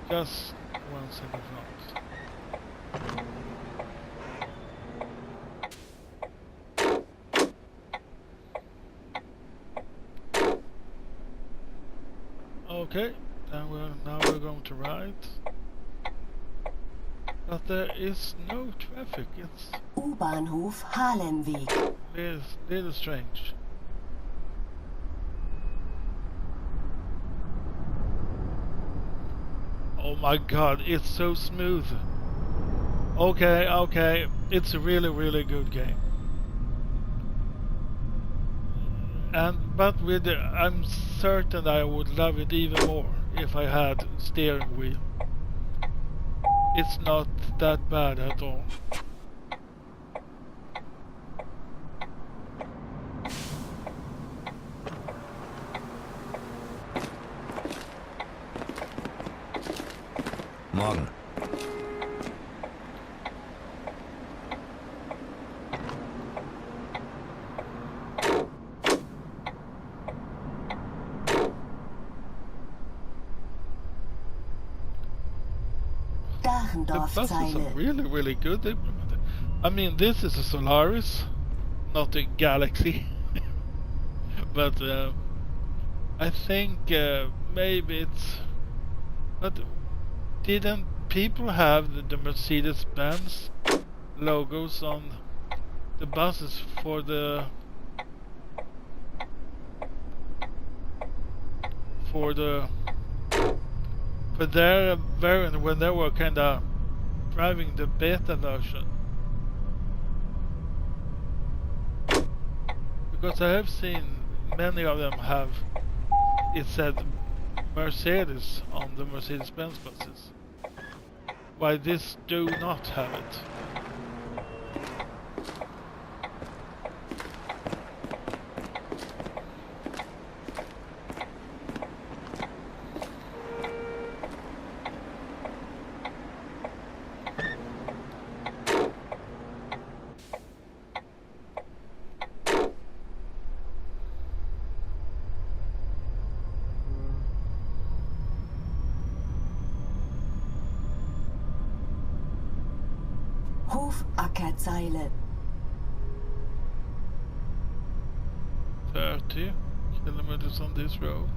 just ones in the front. Okay, then now we're going to right. But there is no traffic, it's U-Bahnhof Halenweg. little strange. Oh my god, it's so smooth. Okay, it's a really good game. But I'm certain I would love it even more if I had steering wheel. It's not that bad at all. Morgen. The buses are really good implemented. I mean, this is a Solaris, not a Galaxy. But I think maybe it's... But didn't people have the Mercedes-Benz logos on the buses for the... For their variant when they were kinda driving the beta version? Because I have seen many of them have it said Mercedes on the Mercedes-Benz buses. Why this do not have it? Hofackerzeile. 30 kilometers on this road.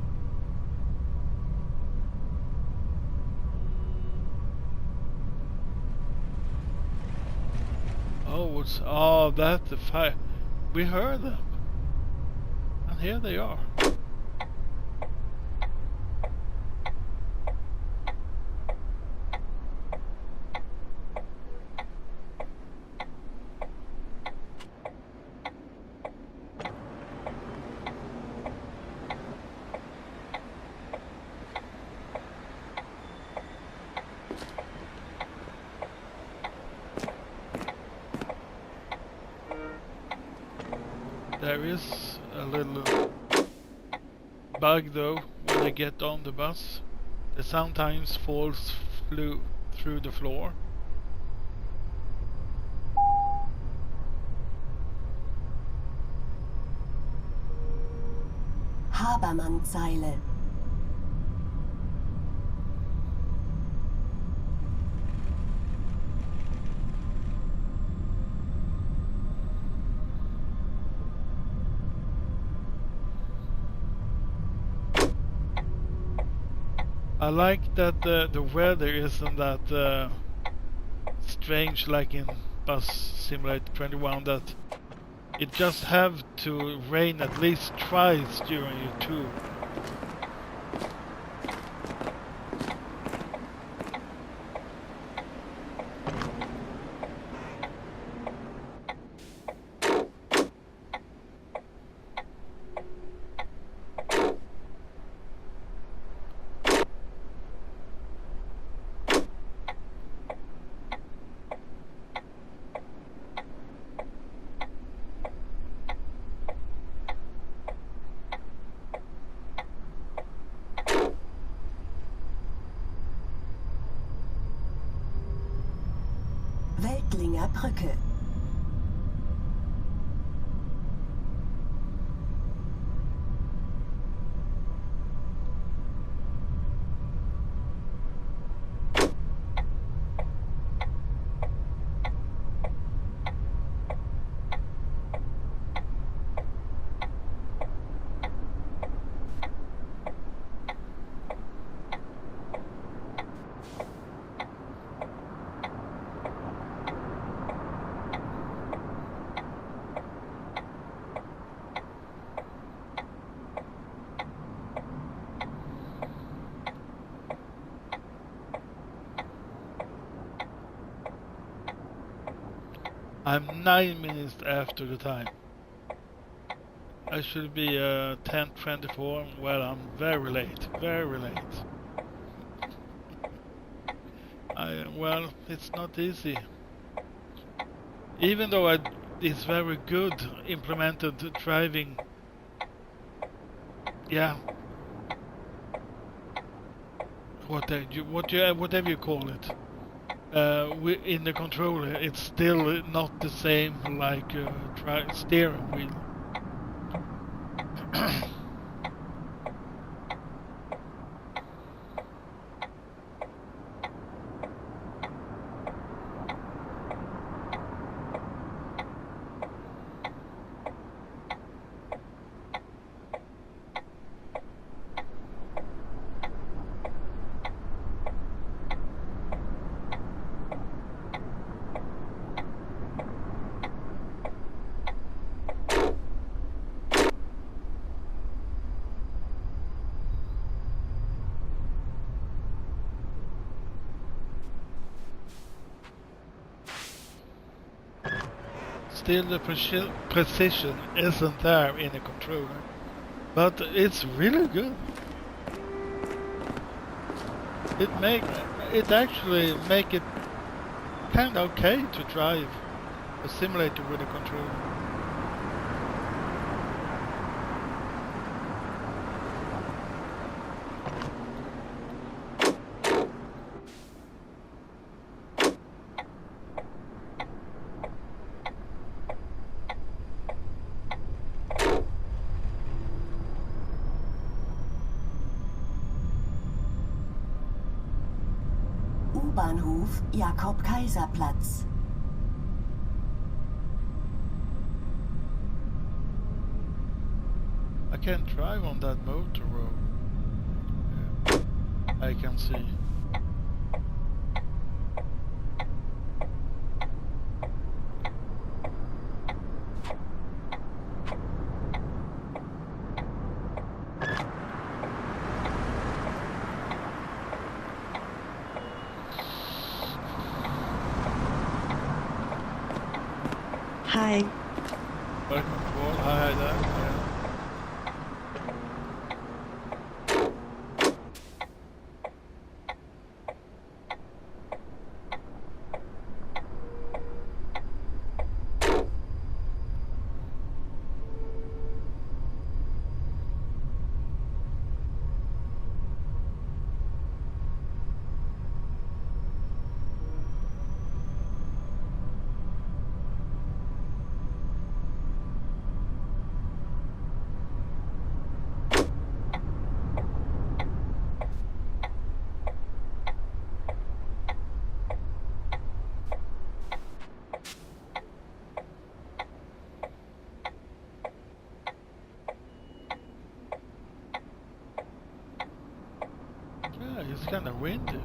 Oh, that's the fire. We heard them. And here they are. There is a little bug though when I get on the bus. It sometimes falls through the floor. Habermann-Zeile. I like that the weather isn't that strange like in Bus Simulator 21, that it just have to rain at least twice during your tour. Weltlinger Brücke. I'm 9 minutes after the time. I should be 10:24. Well, I'm very late. Very late. Well, it's not easy. Even though it's very good implemented driving. Yeah. Whatever you call it. In the controller, it's still not the same like steering wheel. Still the precision isn't there in the controller, but it's really good. It actually make it kind of okay to drive a simulator with a controller. U-Bahnhof Jakob-Kaiser-Platz. I can't drive on that motor road. I can see. Hi. Welcome aboard. Hi there. Yeah. It's kind of windy.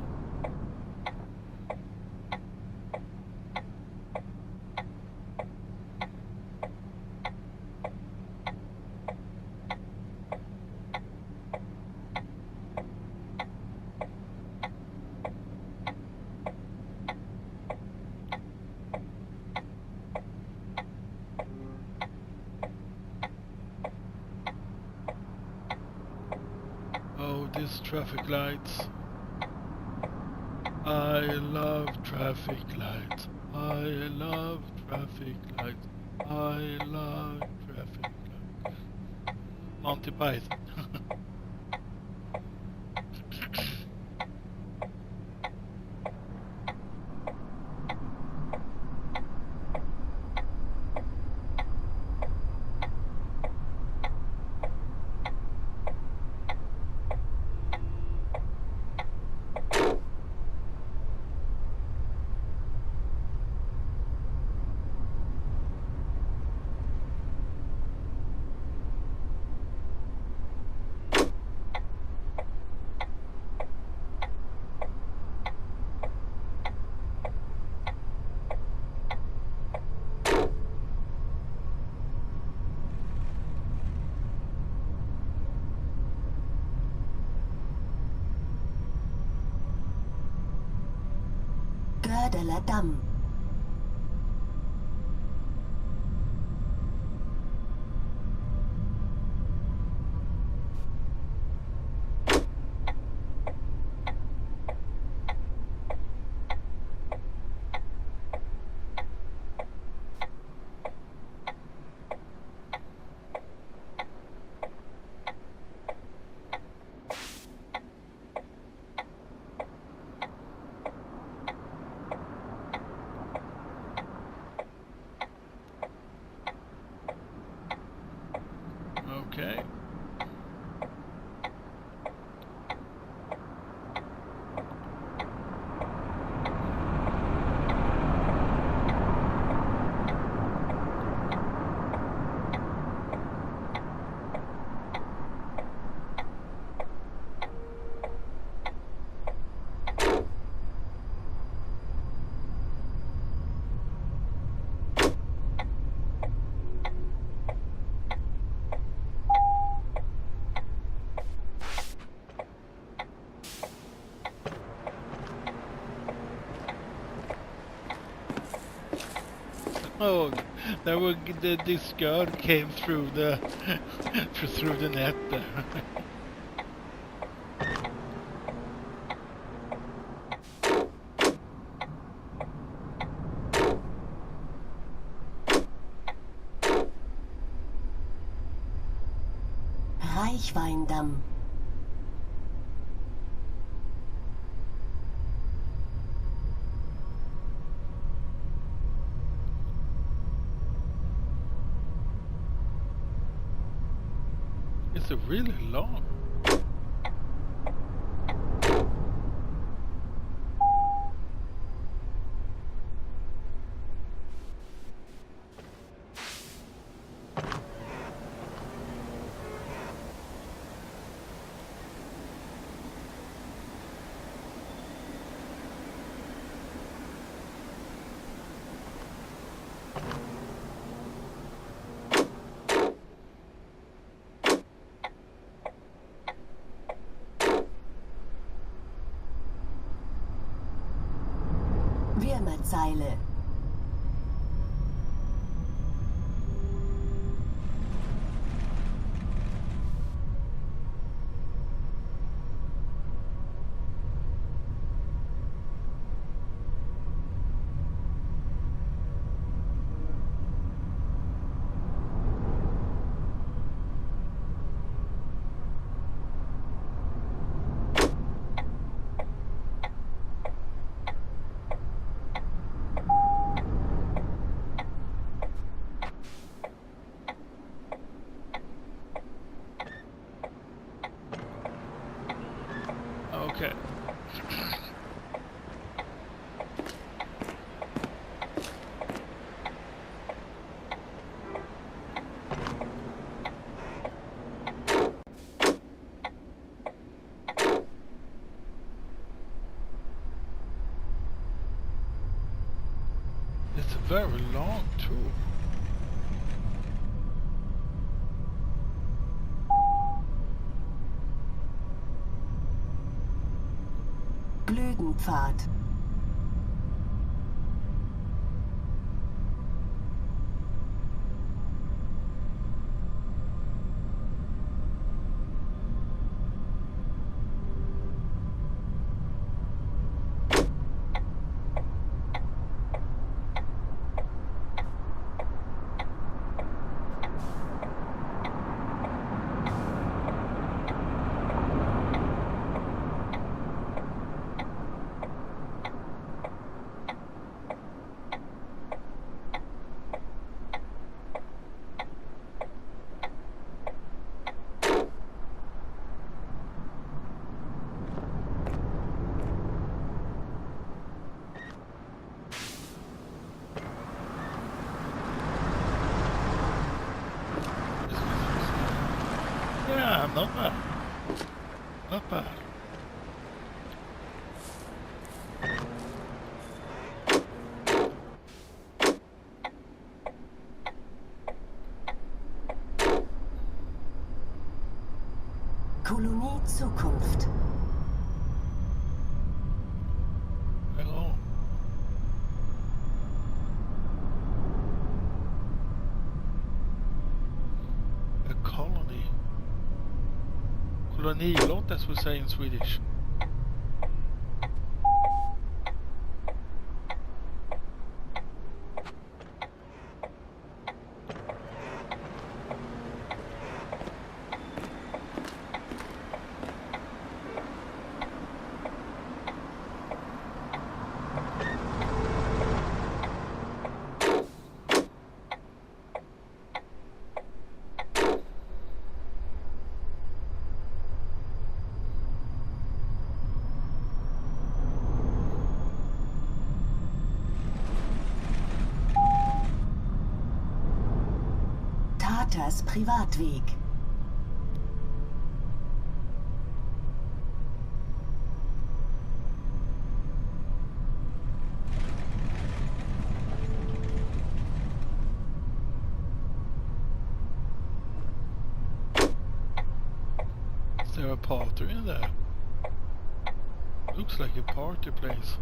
Oh, these traffic lights. I love traffic lights. I love traffic lights. I love traffic lights. Monty Python. Gördeler Damm. Okay. Oh, this girl came through the through the net there. Reichweindamm. It's really long. Wirmerzeile. Okay. very long too. Blütenpfad. Yeah, not bad. Not bad. Kolonie Zukunft. Hello. A colony. Kolonilott, as we say in Swedish. Taters Privatweg. Is there a party in there? Looks like a party place.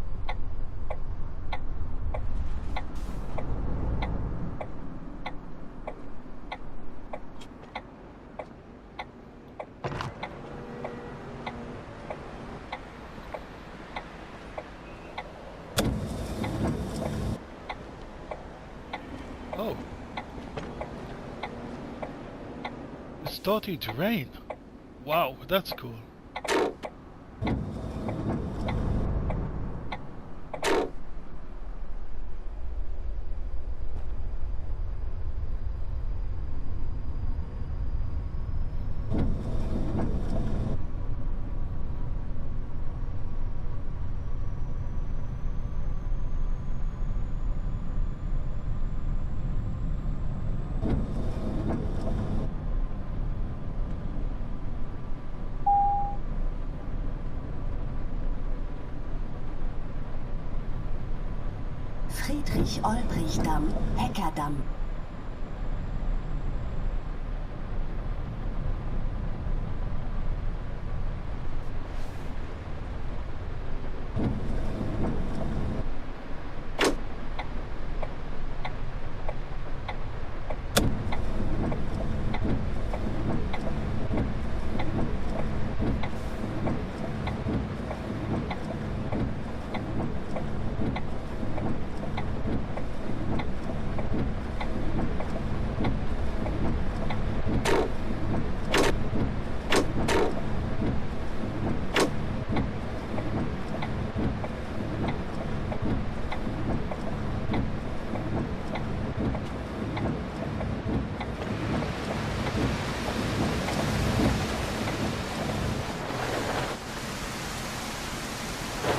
Oh. It's starting to rain. Wow, that's cool. Friedrich-Olbrich-Damm, Heckerdamm.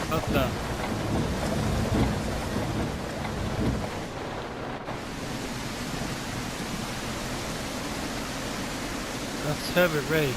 Not that. That's heavy rain.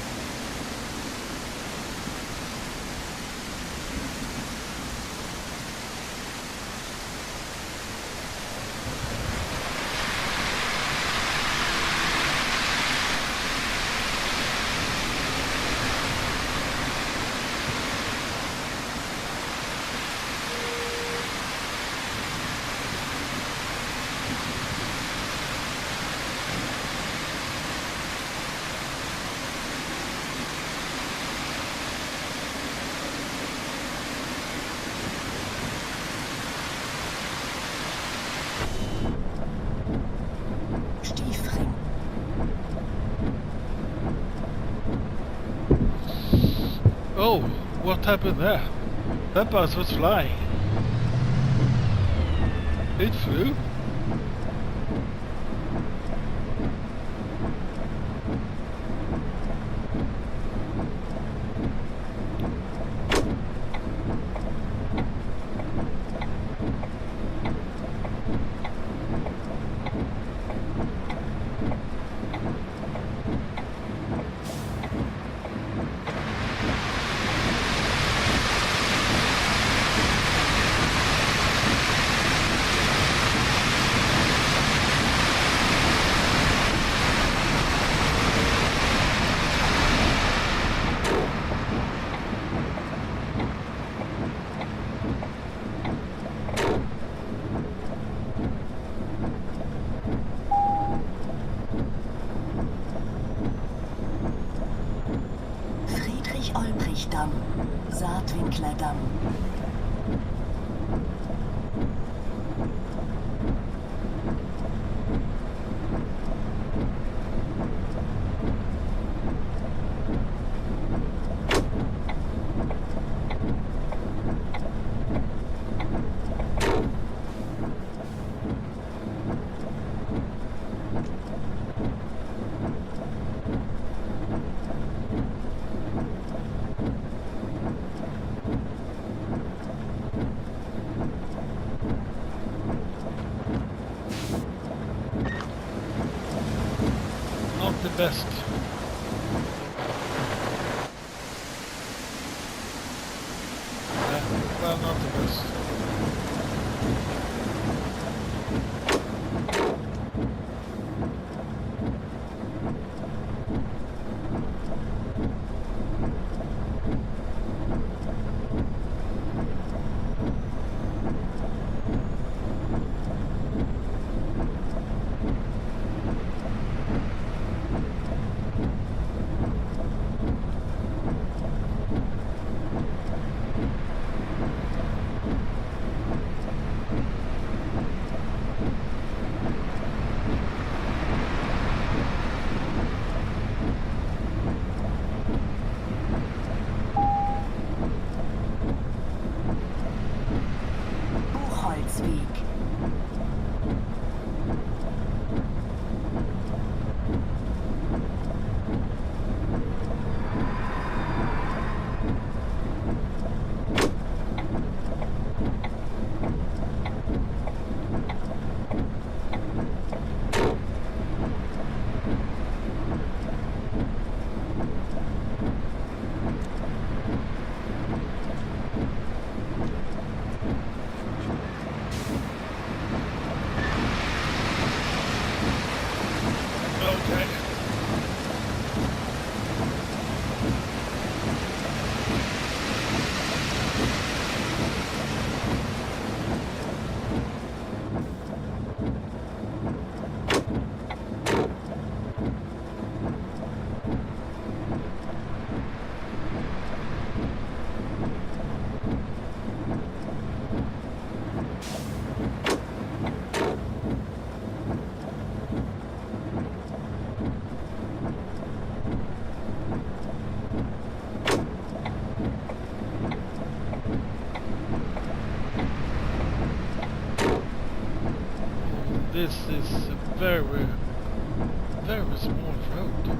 Oh, what happened there? That bus was flying. It flew. Friedrich-Olbrich-Damm, Saatwinkler-Damm. Not the best. Well, not the best. Buchholzweg. Okay. This is a very, very small road.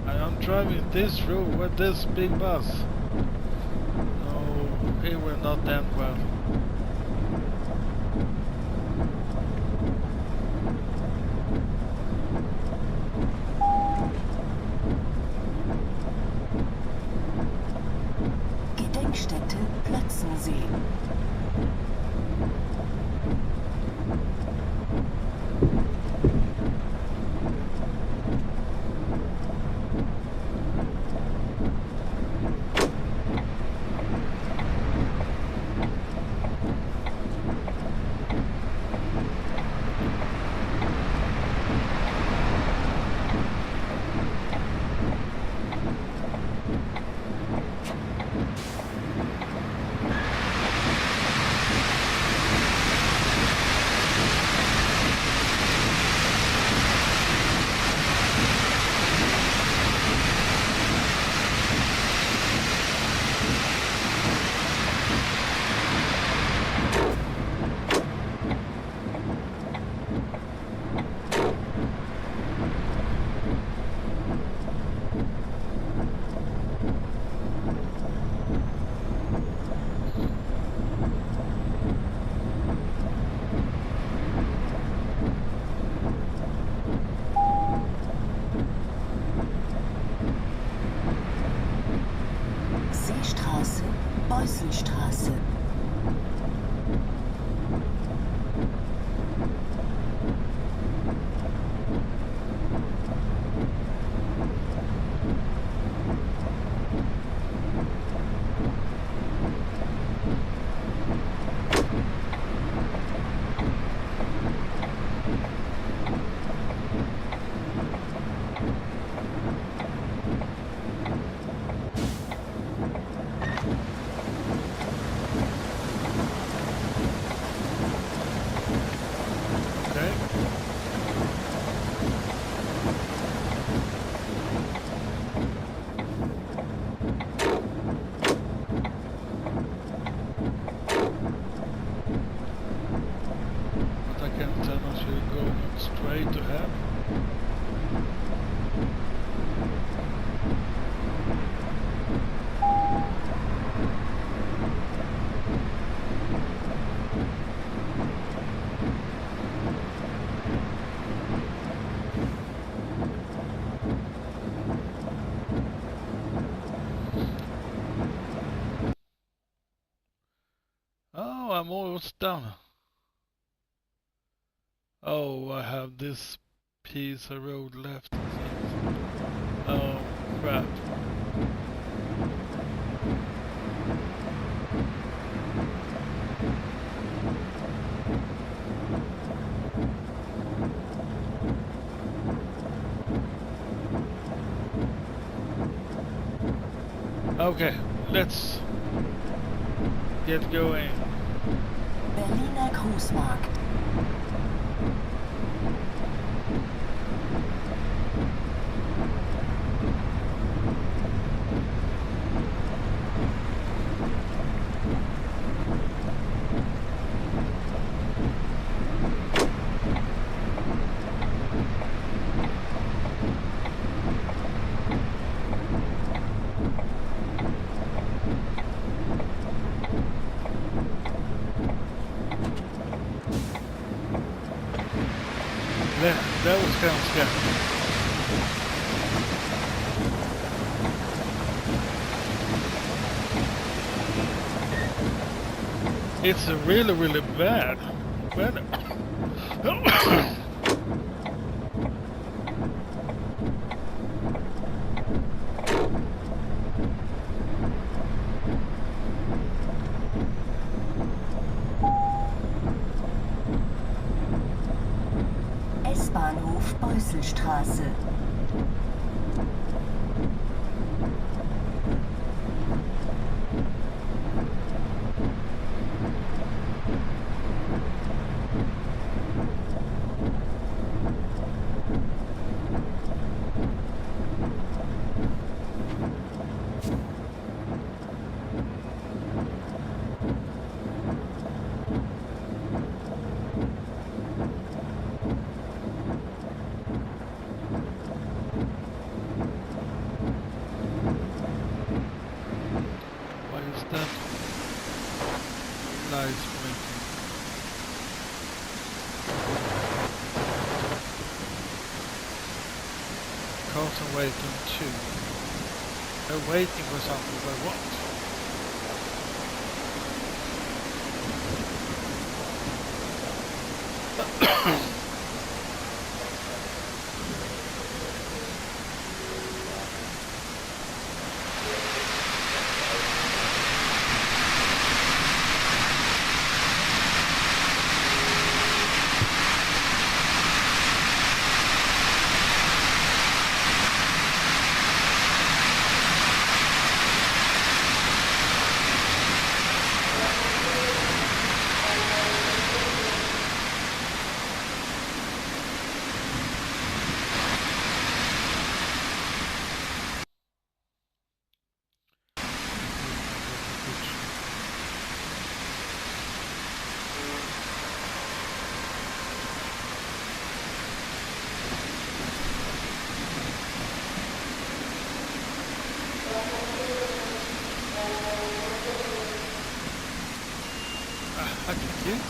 And I'm driving this road with this big bus. No, it will not end well. Gedenkstätte Plötzensee. Seestraße, Beusselstraße. I'm almost done. Oh, I have this piece of road left. Oh, crap. Okay, let's get going. Berliner Großmarkt. That was kind of scary. It's really, really bad weather. S-Bahnhof Beusselstraße. Cars are waiting too. They're waiting for something, but what? I can get it.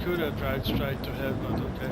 could have driven straight to hell, but okay.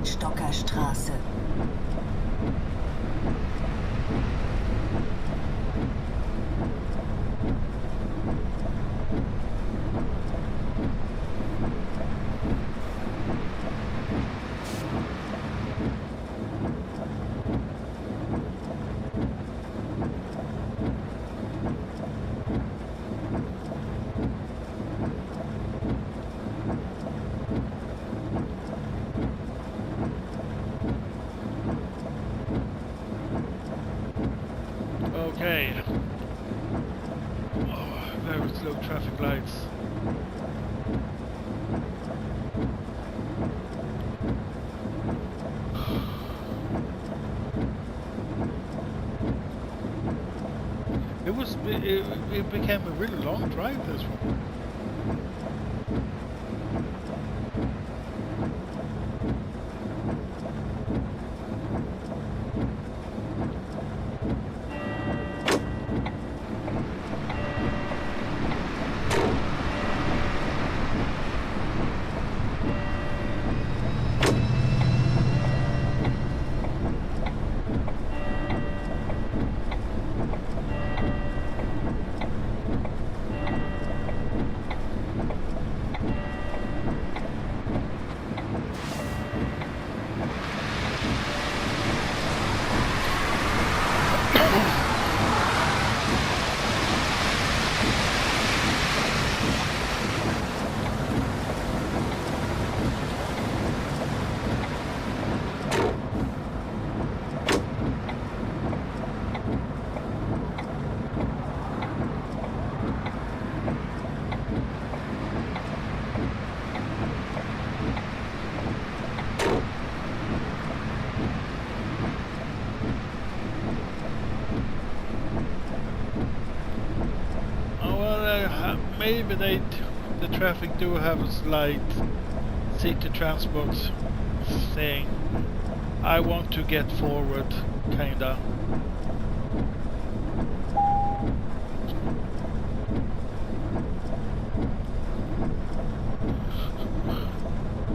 Stockerstraße. Okay. Oh, very slow traffic lights. It became a really long drive, this one. Maybe the traffic do have a slight city transport thing. I want to get forward, kinda.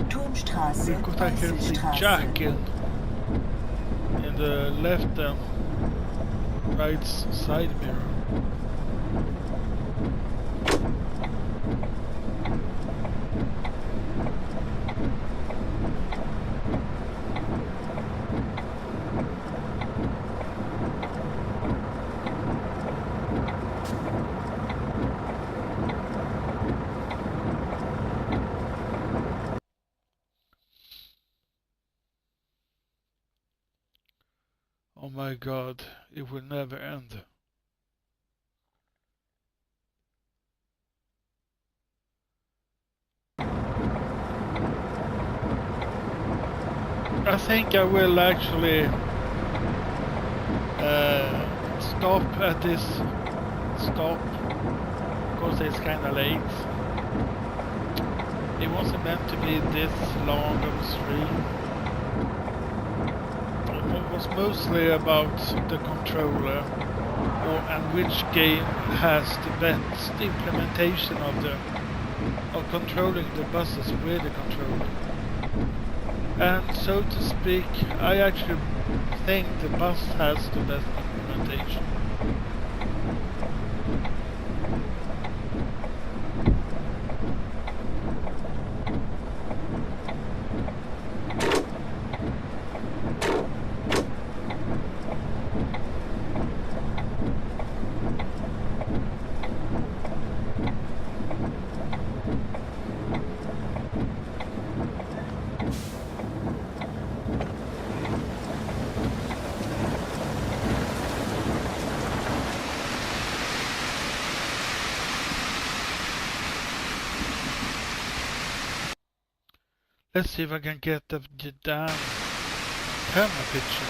Turmstraße, Because I can see Preußenstraße. Jack in the left and right side mirror. Oh my god, it will never end. I think I will actually stop at this stop because it's kinda late. It wasn't meant to be this long of a stream. It was mostly about the controller and which game has the best implementation of controlling the buses with the controller. And so to speak, I actually think the bus has the best implementation. Let's see if I can get the damn camera picture.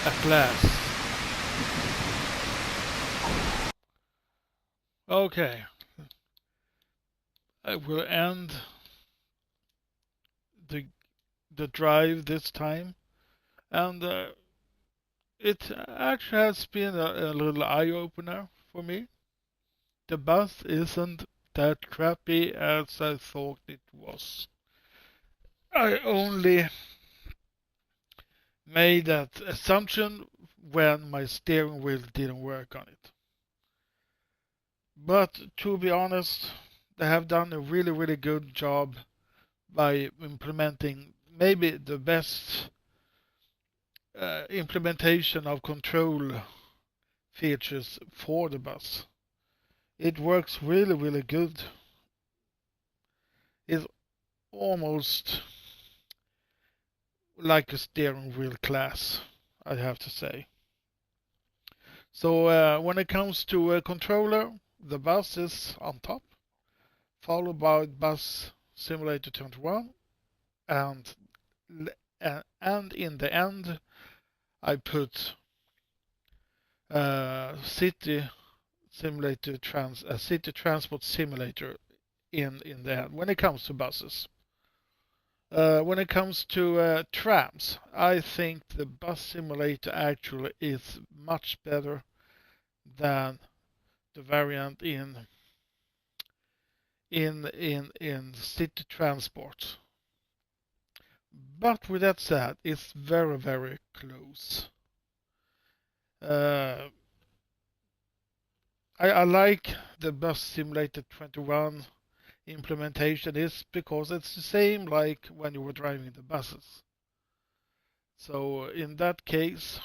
At last. Okay. I will end the drive this time, and it actually has been a little eye-opener for me. The bus isn't that crappy as I thought it was. I only made that assumption when my steering wheel didn't work on it. But to be honest, they have done a really good job by implementing maybe the best implementation of control features for the bus. It works really good. It's almost like a steering wheel class, I have to say. So when it comes to a controller, the bus is on top, followed by Bus Simulator 21, and in the end I put City Transport Simulator in the end when it comes to buses. When it comes to trams, I think the Bus Simulator actually is much better than the variant in City Transport. But with that said, it's very close. I like the Bus Simulator 21 implementation is because it's the same like when you were driving the buses. So in that case,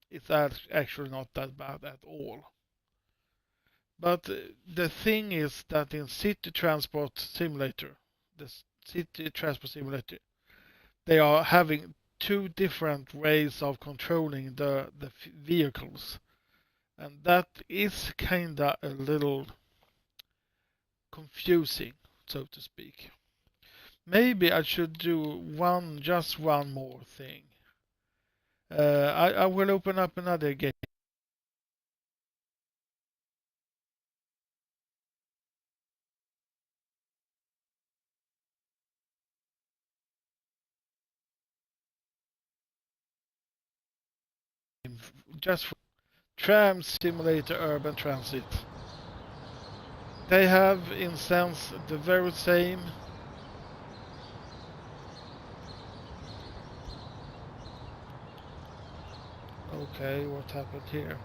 it's actually not that bad at all. But the thing is that in City Transport Simulator, they are having two different ways of controlling the vehicles. And that is kinda a little confusing, so to speak. Maybe I should do just one more thing. I will open up another game. Just for Tram Simulator Urban Transit. They have, in sense, the very same Okay, what happened here?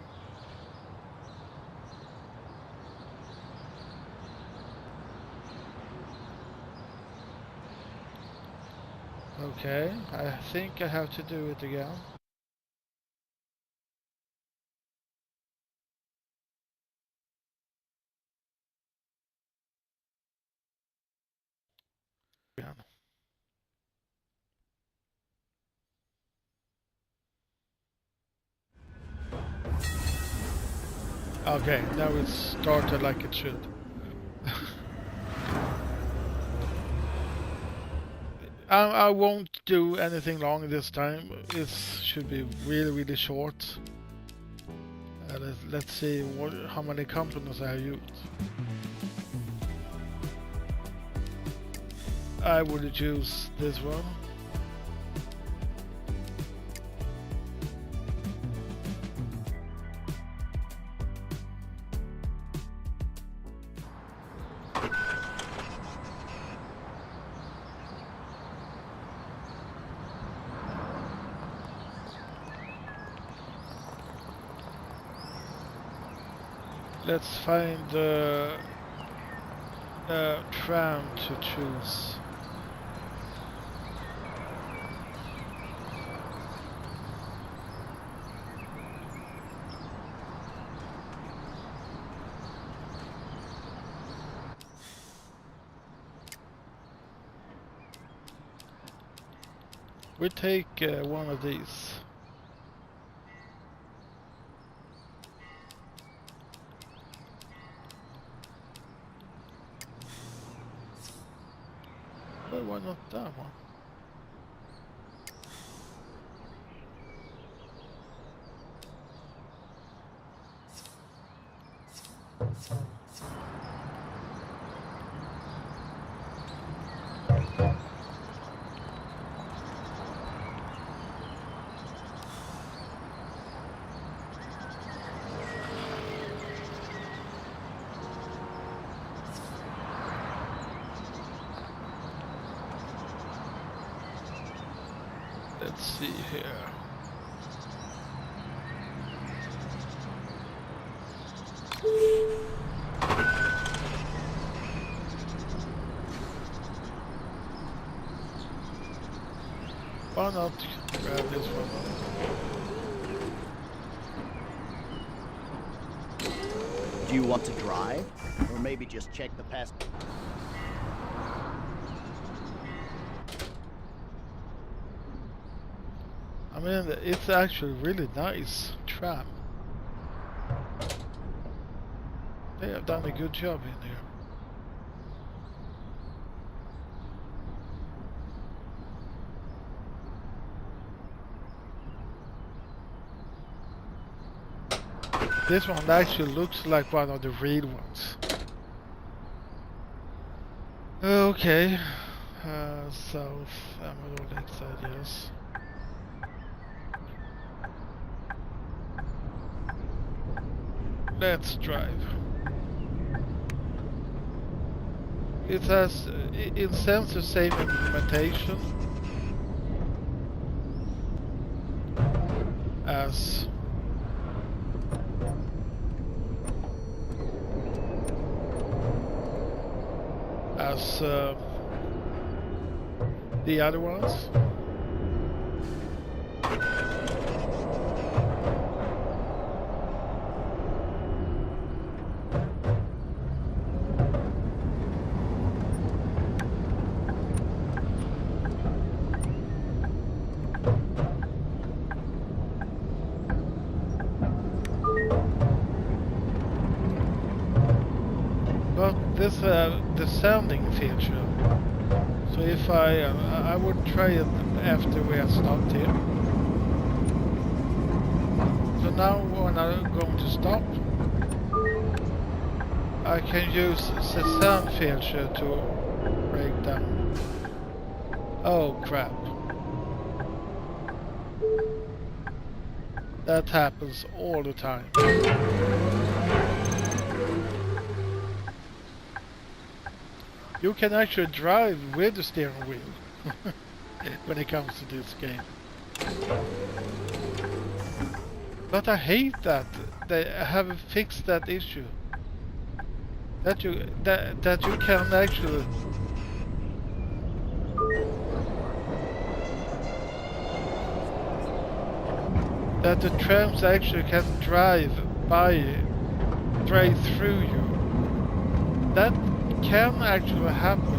Okay, I think I have to do it again. Okay, now it's started like it should. I won't do anything long this time. It should be really short. Let's see how many components I have used. I would choose this one. Let's find the tram to choose. We take one of these. Well, why not that one? Let's see here. Why not grab this one? Do you want to drive? Or maybe just check the past? I mean, it's actually really nice tram. They have done a good job in here. This one actually looks like one of the real ones. Okay, south Amador Lakeside, yes. Let's drive. It has, in sense, the same implementation as the other ones. This the sounding feature. So if I would try it after we have stopped here. So now when I'm going to stop, I can use the sound feature to break down. Oh crap. That happens all the time. You can actually drive with the steering wheel when it comes to this game. But I hate that they haven't fixed that issue. That you can actually that the trams actually can drive by straight through you. That can actually happen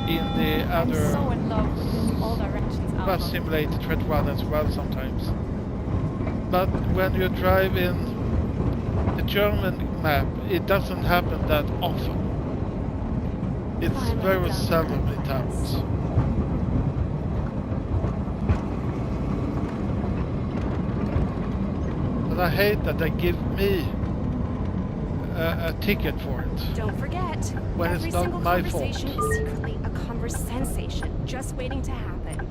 in the other so in love with all directions Bus Simulator 21 as well sometimes. But when you drive in the German map, it doesn't happen that often. It's very seldom it happens. But I hate that they give me a ticket for it. Don't forget, when every it's not single my fault. conversation is secretly a conversensation just waiting to happen.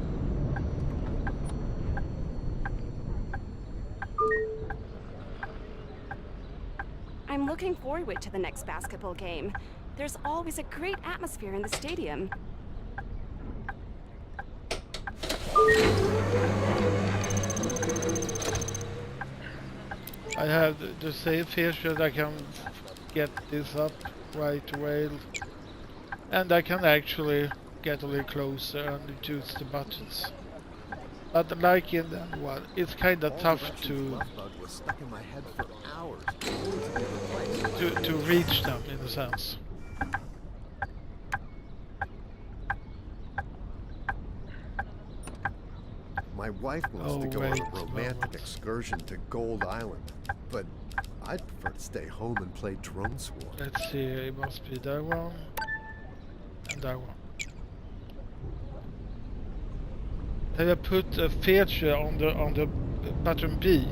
I'm looking forward to the next basketball game. There's always a great atmosphere in the stadium. I have the same feature that I can get this up right away, and I can actually get a little closer and choose the buttons. But like in that one, it's kind of tough to reach them in a sense. wife wants to go on a romantic excursion to Gold Island, but I'd prefer to stay home and play Drone Swarm. Let's see, it must be that one and that one. Have I put a feature on the button B?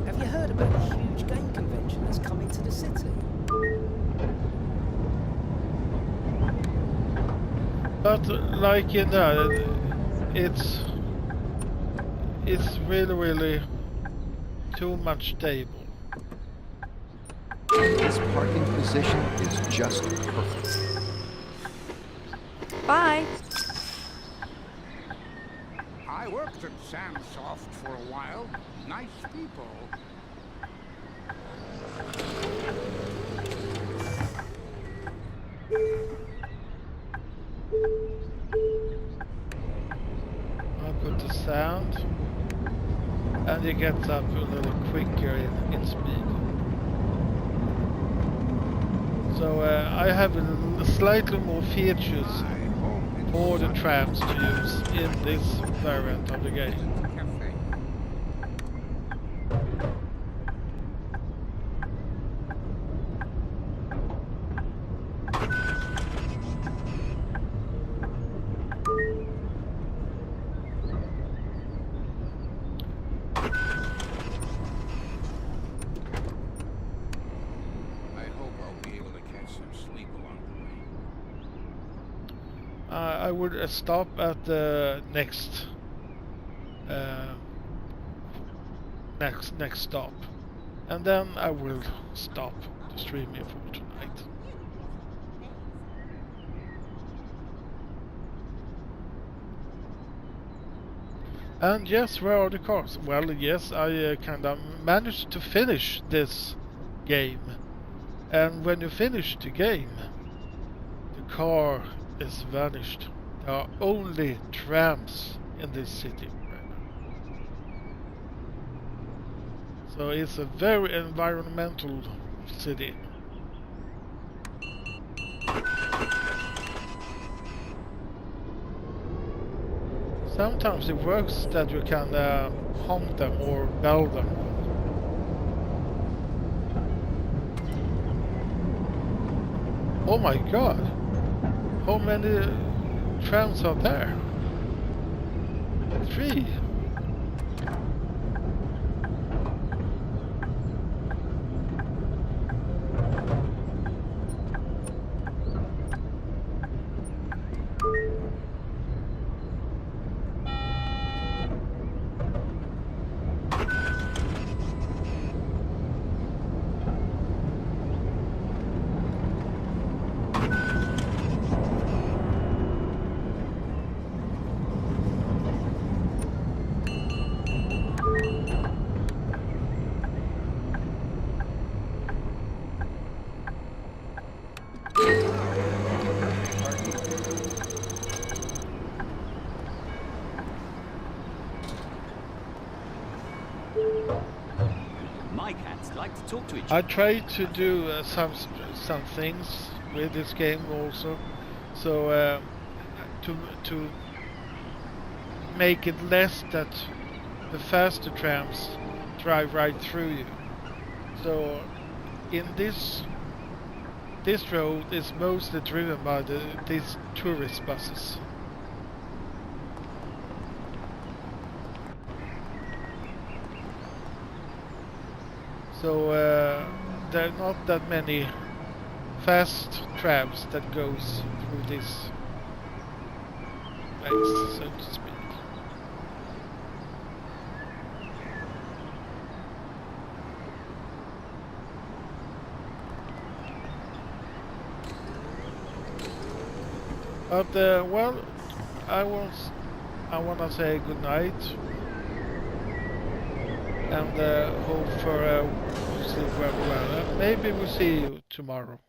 Have you heard about the huge game convention that's coming to the city? But like you know, it's really too much stable. This parking position is just perfect. Bye. I worked at Samsoft for a while. Nice people. I put the sound, and it gets up a little quicker in speed. So I have slightly more features for the trams to use in this variant of the game. I would stop at the next stop, and then I will stop the streaming for tonight. And yes, where are the cars? Well, yes, I kinda managed to finish this game, and when you finish the game, the car is vanished. There are only trams in this city right now. So it's a very environmental city. Sometimes it works that you can hunt them or bell them. Oh my god! How many trams are there? 3. My cats like to talk to each other. I tried to do some things with this game also, so to make it less that the faster trams drive right through you. So in this road is mostly driven by these tourist buses. So there are not that many fast trams that goes through this place, so to speak. But well, I want to say good night, and hope for sleep very well. Maybe we'll see you tomorrow.